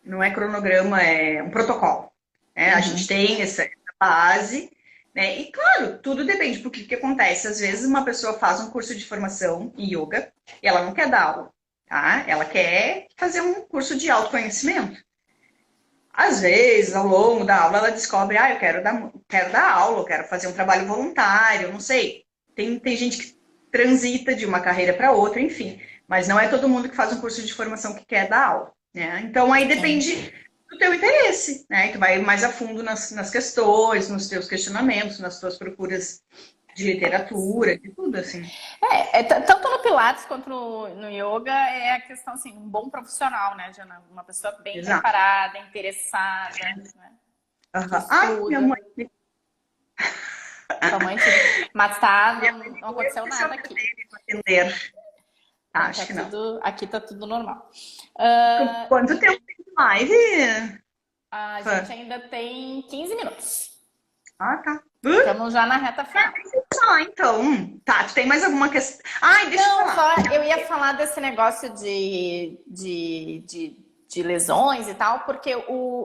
não é cronograma, é um protocolo. Né? A gente tem essa base, né? E claro, tudo depende, porque o que acontece? Às vezes uma pessoa faz um curso de formação em yoga e ela não quer dar aula, tá? Ela quer fazer um curso de autoconhecimento. Às vezes, ao longo da aula, ela descobre, eu quero dar aula, eu quero fazer um trabalho voluntário, não sei. Tem gente que transita de uma carreira para outra, enfim. Mas não é todo mundo que faz um curso de formação que quer dar aula, né? Então, aí depende do teu interesse, né? Tu vai mais a fundo nas questões, nos teus questionamentos, nas tuas procuras de literatura, de tudo, assim. Tanto no Pilates quanto no Yoga é a questão, assim, um bom profissional, né, Jana? Uma pessoa bem preparada, interessada, né? Minha mãe... Tua mãe mas não aconteceu nada aqui. Acho que não. Aqui tá tudo normal. Quanto tempo tem de live? A gente ainda tem 15 minutos. Tá. Estamos já na reta final. Então. Tá, tu tem mais alguma questão? Deixa eu falar. Eu ia falar desse negócio de lesões e tal, porque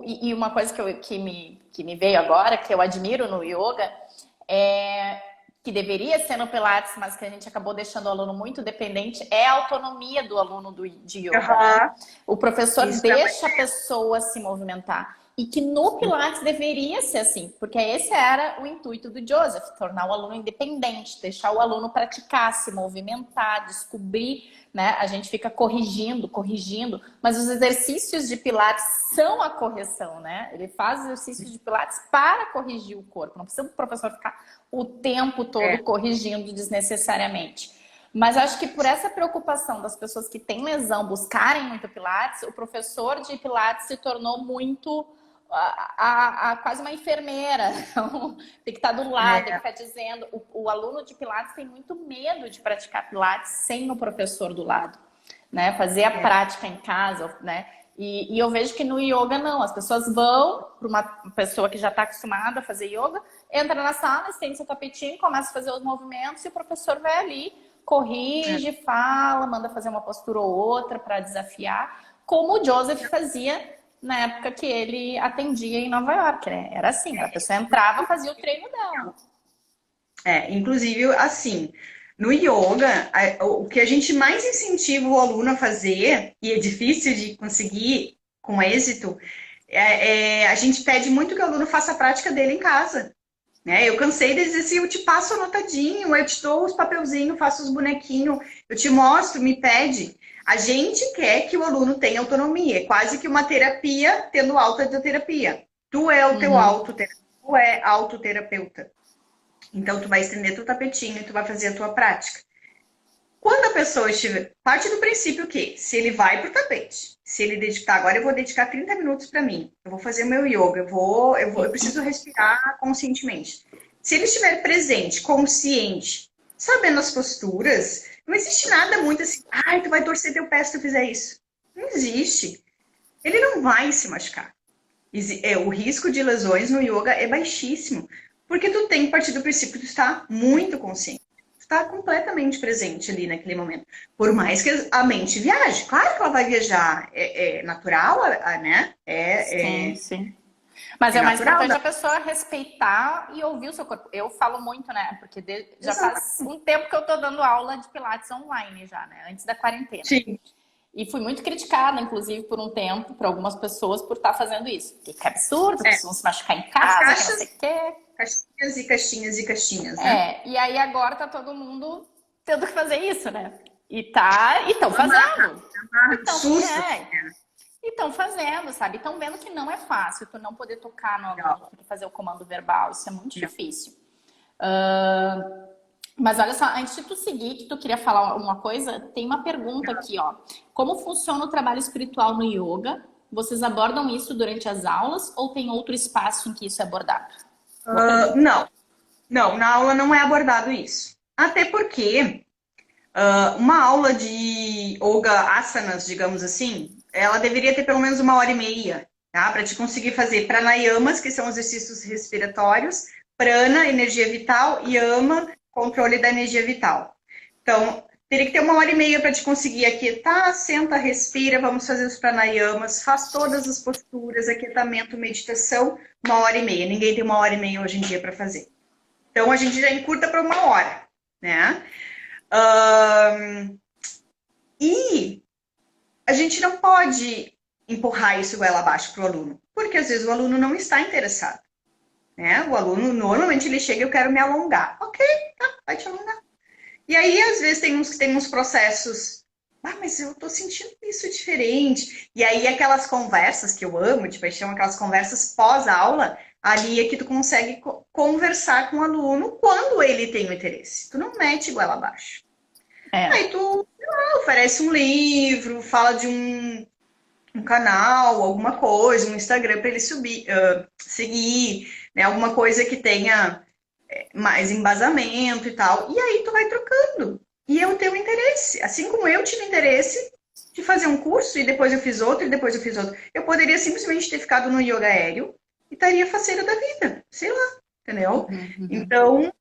e uma coisa que me veio agora, que eu admiro no yoga, que deveria ser no Pilates, mas que a gente acabou deixando o aluno muito dependente, é a autonomia do aluno de yoga. Né? O professor deixa a pessoa se movimentar. E que no Pilates deveria ser assim, porque esse era o intuito do Joseph, tornar o aluno independente, deixar o aluno praticar, se movimentar, descobrir, né? A gente fica corrigindo, mas os exercícios de Pilates são a correção, né? Ele faz exercícios de Pilates para corrigir o corpo, não precisa o professor ficar o tempo todo corrigindo desnecessariamente. Mas acho que por essa preocupação das pessoas que têm lesão buscarem muito Pilates, o professor de Pilates se tornou muito quase uma enfermeira. Então, tem que estar do lado, tem que estar dizendo. O aluno de Pilates tem muito medo de praticar Pilates sem o professor do lado. né? Fazer a prática em casa, né? E eu vejo que no yoga não, as pessoas vão para uma pessoa que já está acostumada a fazer yoga, entra na sala, estende seu tapetinho, começa a fazer os movimentos e o professor vai ali, corrige, fala, manda fazer uma postura ou outra para desafiar, como o Joseph fazia na época que ele atendia em Nova York, né? Era assim, a pessoa entrava, fazia o treino dela. Inclusive, assim, no yoga, o que a gente mais incentiva o aluno a fazer, e é difícil de conseguir com êxito, a gente pede muito que o aluno faça a prática dele em casa. Né? Eu cansei de dizer assim, eu te passo anotadinho, eu te dou os papelzinhos, faço os bonequinhos, eu te mostro, me pede. A gente quer que o aluno tenha autonomia, é quase que uma terapia tendo autoterapia. Tu é o teu autoterapeuta, tu é autoterapeuta. Então, tu vai estender teu tapetinho e tu vai fazer a tua prática. Quando a pessoa estiver... Parte do princípio que, se ele vai pro tapete, se ele dedicar... Agora eu vou dedicar 30 minutos para mim. Eu vou fazer o meu yoga. Eu preciso respirar conscientemente. Se ele estiver presente, consciente, sabendo as posturas, não existe nada muito assim... Ai, tu vai torcer teu pé se tu fizer isso. Não existe. Ele não vai se machucar. O risco de lesões no yoga é baixíssimo. Porque tu tem que partir do princípio que tu está muito consciente. Tu está completamente presente ali naquele momento. Por mais que a mente viaje. Claro que ela vai viajar. É natural, né? Sim. Mas é mais natural, importante a pessoa respeitar e ouvir o seu corpo. Eu falo muito, né? Porque já faz um tempo que eu tô dando aula de Pilates online já, né? Antes da quarentena. Sim. E fui muito criticada, inclusive, por um tempo, por algumas pessoas, por estar fazendo isso. Que absurdo, as pessoas vão se machucar em casa, que não sei o quê. Caixinhas e caixinhas e caixinhas, né? E aí agora tá todo mundo tendo que fazer isso, né? E estão fazendo. Estão fazendo, sabe? Estão vendo que não é fácil tu não poder tocar no aluno, porque fazer o comando verbal, isso é muito difícil. Mas olha só, antes de tu seguir, que tu queria falar uma coisa, tem uma pergunta aqui, ó. Como funciona o trabalho espiritual no yoga? Vocês abordam isso durante as aulas ou tem outro espaço em que isso é abordado? Não, na aula não é abordado isso. Até porque uma aula de yoga asanas, digamos assim, ela deveria ter pelo menos 1h30, tá? Para te conseguir fazer pranayamas, que são exercícios respiratórios, prana, energia vital, yama, controle da energia vital. Então, teria que ter 1h30 para te conseguir aquietar, senta, respira, vamos fazer os pranayamas, faz todas as posturas, aquietamento, meditação, 1h30. Ninguém tem 1h30 hoje em dia para fazer. Então, a gente já encurta para 1 hora, né? E a gente não pode empurrar isso goela abaixo para o aluno, porque às vezes o aluno não está interessado. Né? O aluno, normalmente, ele chega, eu quero me alongar. Ok, tá, vai te alongar. E aí, às vezes, tem uns processos, mas eu tô sentindo isso diferente. E aí, aquelas conversas que eu amo, de paixão, aquelas conversas pós-aula, ali é que tu consegue conversar com o aluno quando ele tem o interesse. Tu não mete goela abaixo. Aí tu oferece um livro, fala de um canal, alguma coisa, um Instagram para ele seguir, né? Alguma coisa que tenha mais embasamento e tal. E aí tu vai trocando. E é o teu interesse. Assim como eu tive interesse de fazer um curso e depois eu fiz outro e depois eu fiz outro. Eu poderia simplesmente ter ficado no yoga aéreo e estaria faceira da vida. Sei lá, entendeu? Então,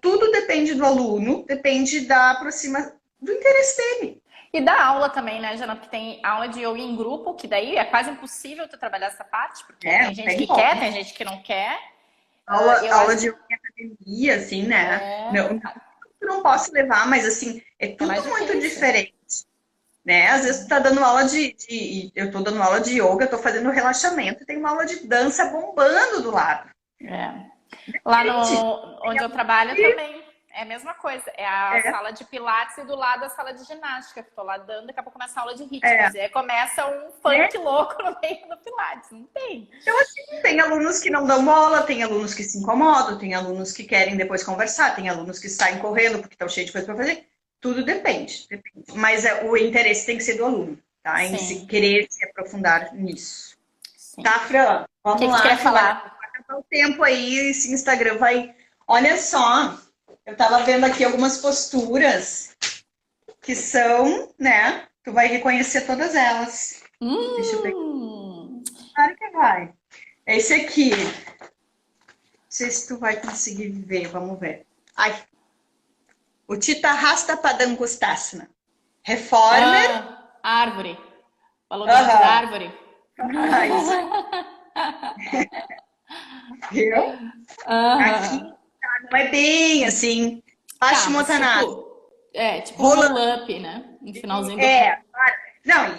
tudo depende do aluno, depende do interesse dele. E da aula também, né, Jana? Porque tem aula de yoga em grupo, que daí é quase impossível tu trabalhar essa parte, porque tem gente que quer, tem gente que não quer. Aula de yoga em academia, assim, né? Eu não posso levar, mas assim, é tudo muito diferente. Né? Às vezes tu tá dando aula eu tô dando aula de yoga, tô fazendo relaxamento, e tem uma aula de dança bombando do lado. Lá onde eu trabalho também. É a mesma coisa. É a sala de pilates e do lado a sala de ginástica. Que tô lá dando, daqui a pouco começa a aula de ritmos. E aí começa um funk louco no meio do pilates. Não tem. Então, assim, tem alunos que não dão bola, tem alunos que se incomodam, tem alunos que querem depois conversar, tem alunos que saem correndo porque estão cheios de coisa para fazer. Tudo depende. Mas o interesse tem que ser do aluno, tá? Em se querer se aprofundar nisso. Sim. Tá, Fran? Vamos lá. Que quer falar? Vai acabar o tempo aí, esse Instagram vai... Olha só... Eu tava vendo aqui algumas posturas que são, né, Tu vai reconhecer todas elas. Deixa eu ver. Claro que vai. Esse aqui. Não sei se tu vai conseguir ver. Vamos ver. Ai. O Chitrahasta Padangusthasana. Reformer. Árvore. Falou da árvore. Isso aí. Viu? Aqui não é bem assim. Paschimottanasana. Tipo roll-up, né? No finalzinho do... Não,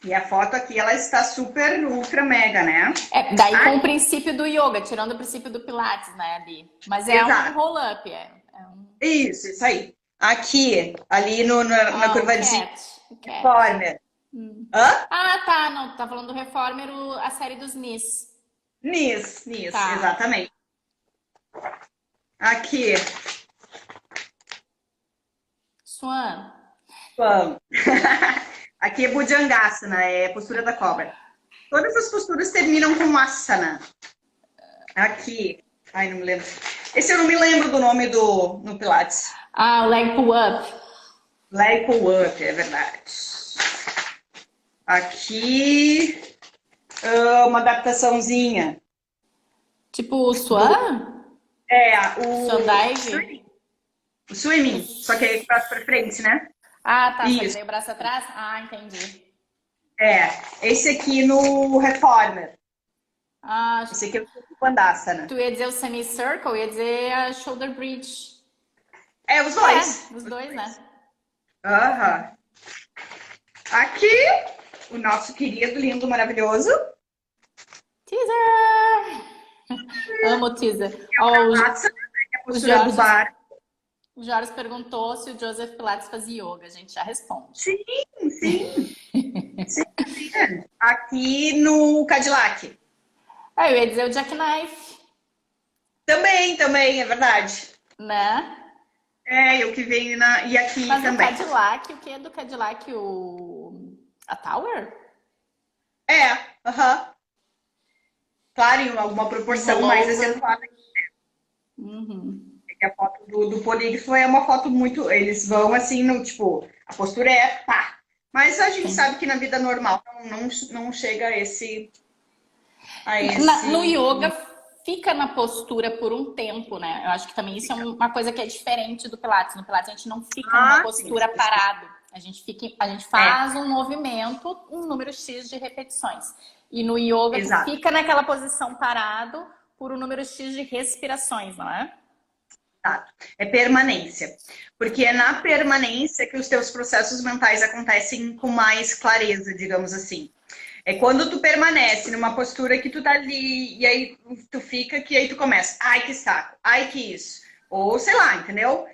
e a foto aqui, ela está super, ultra, mega, né? Daí com o princípio do yoga, tirando o princípio do Pilates, né, ali. Mas é um roll-up, Isso aí. Aqui, ali na curva de Reformer. Tá, não, tá falando do Reformer, a série dos Nis. Nis, tá. Exatamente. Aqui. Swan. Aqui é Bhujangasana, é postura da cobra. Todas as posturas terminam com asana. Aqui. Ai, não me lembro. Esse eu não me lembro do nome no Pilates. O leg pull up. Leg pull up, é verdade. Aqui. Uma adaptaçãozinha. Tipo o Swan? O Swan dive? O swimming, só que aí braço pra frente, né? Tá. Isso. O braço atrás? Entendi. Esse aqui no Reformer. Esse aqui é o Bandhasana. Tu ia dizer o semicircle, ia dizer a shoulder bridge. Os dois. Os dois, né? Aqui, o nosso querido, lindo, maravilhoso. Teaser! Amo o teaser. A postura do bar. O Joris perguntou se o Joseph Pilates fazia yoga. A gente já responde. Sim. Aqui no Cadillac. Eu ia dizer o Jackknife. Também, é verdade. Né? Eu que venho e aqui mas também. Mas do Cadillac, o que é do Cadillac? A Tower? Claro, em alguma proporção mais acentuada. A foto do polígrafo é uma foto muito... Eles vão assim, a postura pá. Mas a gente sabe que na vida normal não chega a esse... No yoga, fica na postura por um tempo, né? Eu acho que também isso é uma coisa que é diferente do Pilates. No Pilates a gente não fica numa postura parado. A gente faz um movimento, um número X de repetições. E no yoga, tu fica naquela posição parado por um número X de respirações, não é? É permanência. Porque é na permanência que os teus processos mentais acontecem com mais clareza, digamos assim. É quando tu permanece numa postura que tu tá ali e aí tu fica, que aí tu começa, ai que saco, ai que isso. Ou sei lá, entendeu?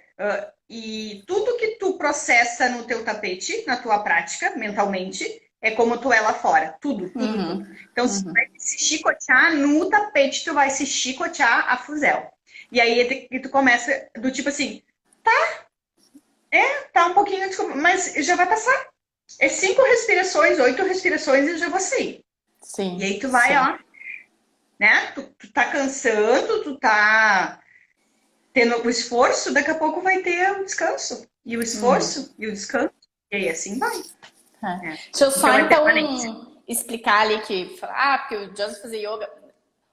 E tudo que tu processa no teu tapete, na tua prática, mentalmente, é como tu é lá fora. Tudo. Então, se tu vai se chicotear no tapete, tu vai se chicotear a fuzel. E aí tu começa do tipo assim, tá um pouquinho, mas já vai passar. 5 respirações, 8 respirações e eu já vou sair. Sim. E aí tu vai, né? Tu tá cansando, tu tá tendo o esforço, daqui a pouco vai ter o descanso. E o esforço e o descanso. E aí assim vai. Deixa eu só então explicar ali porque o Joseph fazia yoga.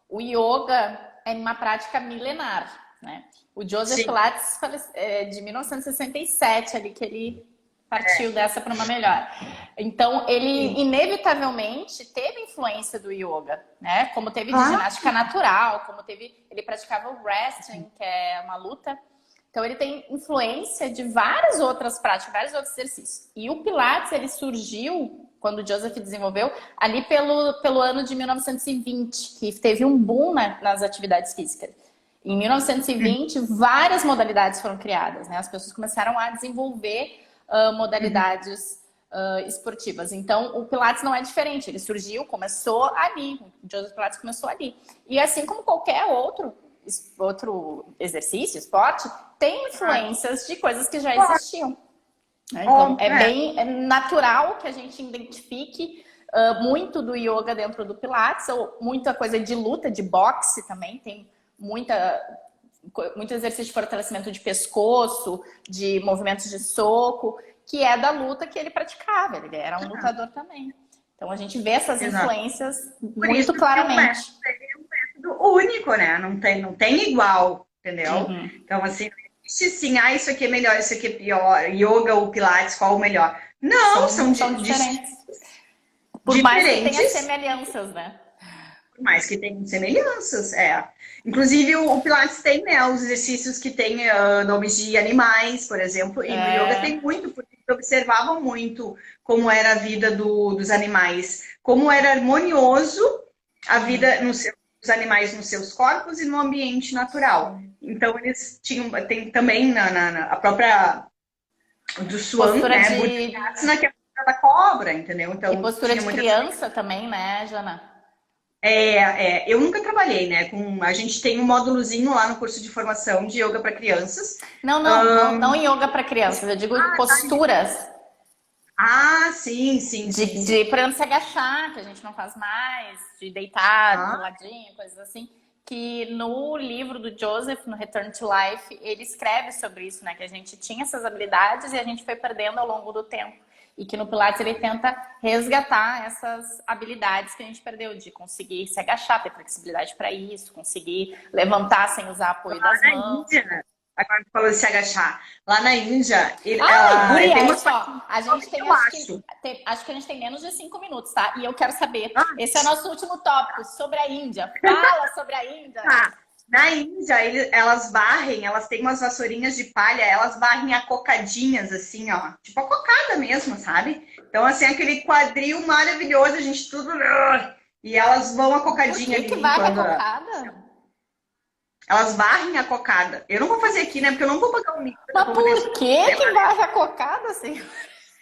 O yoga é uma prática milenar, né? O Joseph Pilates de 1967 ali que ele partiu dessa para uma melhor. Então, ele inevitavelmente teve influência do yoga, né? Como teve de ginástica natural, ele praticava o wrestling, que é uma luta. Então, ele tem influência de várias outras práticas, vários outros exercícios. E o Pilates, ele surgiu, quando o Joseph desenvolveu, ali pelo ano de 1920, que teve um boom nas atividades físicas. Em 1920, várias modalidades foram criadas, né? As pessoas começaram a desenvolver modalidades esportivas. Então, o Pilates não é diferente. Ele surgiu, começou ali. O Joseph Pilates começou ali. E assim como qualquer outro exercício, esporte, tem influências de coisas que já existiam. Então, é bem natural que a gente identifique muito do yoga dentro do Pilates, ou muita coisa de luta, de boxe também, tem muito exercício de fortalecimento de pescoço, de movimentos de soco. que é da luta que ele praticava. Ele era um lutador também. Então a gente vê essas influências muito claramente. É um método único, né? Não tem igual, entendeu? Então, assim, não existe assim, isso aqui é melhor, isso aqui é pior, yoga ou pilates, qual o melhor? Não, são diferentes. Por mais que tenha semelhanças, né? Por mais que tenham semelhanças, Inclusive, o Pilates tem, né, os exercícios que tem nomes de animais, por exemplo, e no yoga tem muito, porque eles observavam muito como era a vida dos animais, como era harmonioso a vida dos animais nos seus corpos e no ambiente natural. Então, eles tem também a própria do Swan, né, Buddhasana, que é a postura da cobra, entendeu? Então, e postura de criança também, né, Jana? Eu nunca trabalhei, né? A gente tem um módulozinho lá no curso de formação de yoga para crianças. Não yoga para crianças, eu digo posturas. Sim. De, por exemplo, se agachar, que a gente não faz mais, de deitar do ladinho, coisas assim. Que no livro do Joseph, no Return to Life, ele escreve sobre isso, né? Que a gente tinha essas habilidades e a gente foi perdendo ao longo do tempo. E que no Pilates ele tenta resgatar essas habilidades que a gente perdeu, de conseguir se agachar, ter flexibilidade para isso, conseguir levantar sem usar apoio das mãos. Agora tu falou de se agachar. Lá na Índia, a gente tem, acho que a gente tem menos de 5 minutos, tá? E eu quero saber, esse é o nosso último tópico, sobre a Índia. Fala sobre a Índia. Na Índia, elas varrem, elas têm umas vassourinhas de palha, elas varrem a cocadinhas, assim, ó. Tipo a cocada mesmo, sabe? Então, assim, aquele quadril maravilhoso, a gente tudo... E elas vão a cocadinha ali. Por que varre a cocada? Elas varrem a cocada. Eu não vou fazer aqui, né? Porque eu não vou pagar um mico. Mas por que varre a cocada, assim?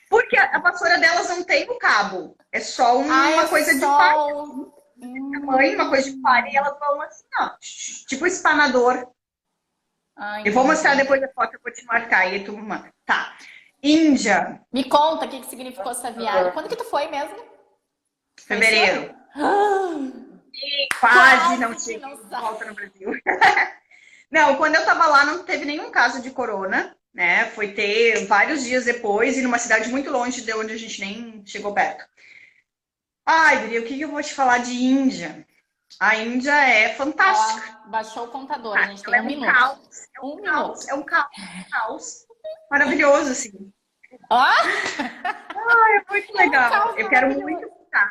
Porque a vassoura delas não tem o cabo. É só uma coisa de palha. Tamanho, uma coisa de palha, e elas vão assim, ó, tipo espanador. Eu vou mostrar depois a foto, eu vou te marcar e tu manda. Tá. Índia. Me conta o que significou essa viagem. Quando que tu foi mesmo? Fevereiro. Quase não tinha volta no Brasil. Não, quando eu tava lá não teve nenhum caso de corona, né? Foi ter vários dias depois e numa cidade muito longe de onde a gente nem chegou perto. Guria, o que eu vou te falar de Índia? A Índia é fantástica. Baixou o contador, a gente tem um minuto. É um caos. Maravilhoso, assim. É muito legal. Eu quero muito voltar.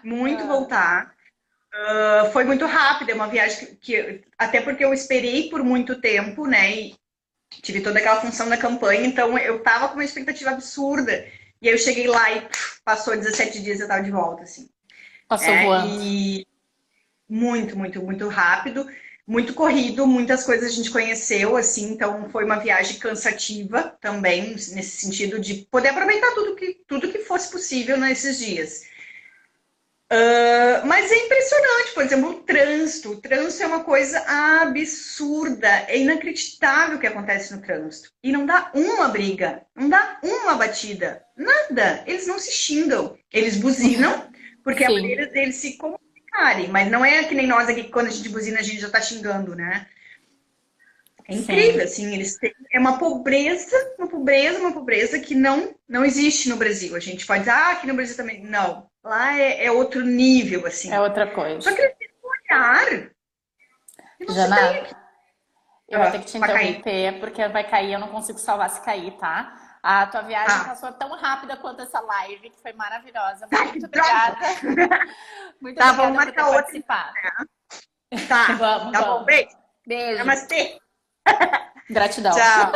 Muito voltar. Foi muito rápido, é uma viagem que até porque eu esperei por muito tempo, né? E tive toda aquela função da campanha, então eu tava com uma expectativa absurda. E aí eu cheguei lá e passou 17 dias e eu tava de volta, assim. Passou voando. E muito rápido, muito corrido, muitas coisas a gente conheceu, assim, então foi uma viagem cansativa também, nesse sentido de poder aproveitar tudo que fosse possível nesses dias. Mas é impressionante, por exemplo, o trânsito. O trânsito é uma coisa absurda, é inacreditável o que acontece no trânsito. E não dá uma briga, não dá uma batida, nada. Eles não se xingam, eles buzinam, porque a maneira deles se comunicarem. Mas não é que nem nós aqui, que quando a gente buzina, a gente já tá xingando, né? É incrível, assim, eles têm... É uma pobreza que não existe no Brasil. A gente pode dizer, aqui no Brasil também. Não, lá é outro nível, assim. É outra coisa. Só que eles têm um olhar. Jana, eu vou ter que te interromper, porque vai cair, eu não consigo salvar se cair, tá? A tua viagem passou tão rápida quanto essa live, que foi maravilhosa. Muito obrigada. Muito obrigada por ter participado. Tá bom, beijo. Beijo. Namastê. Gratidão. Tchau.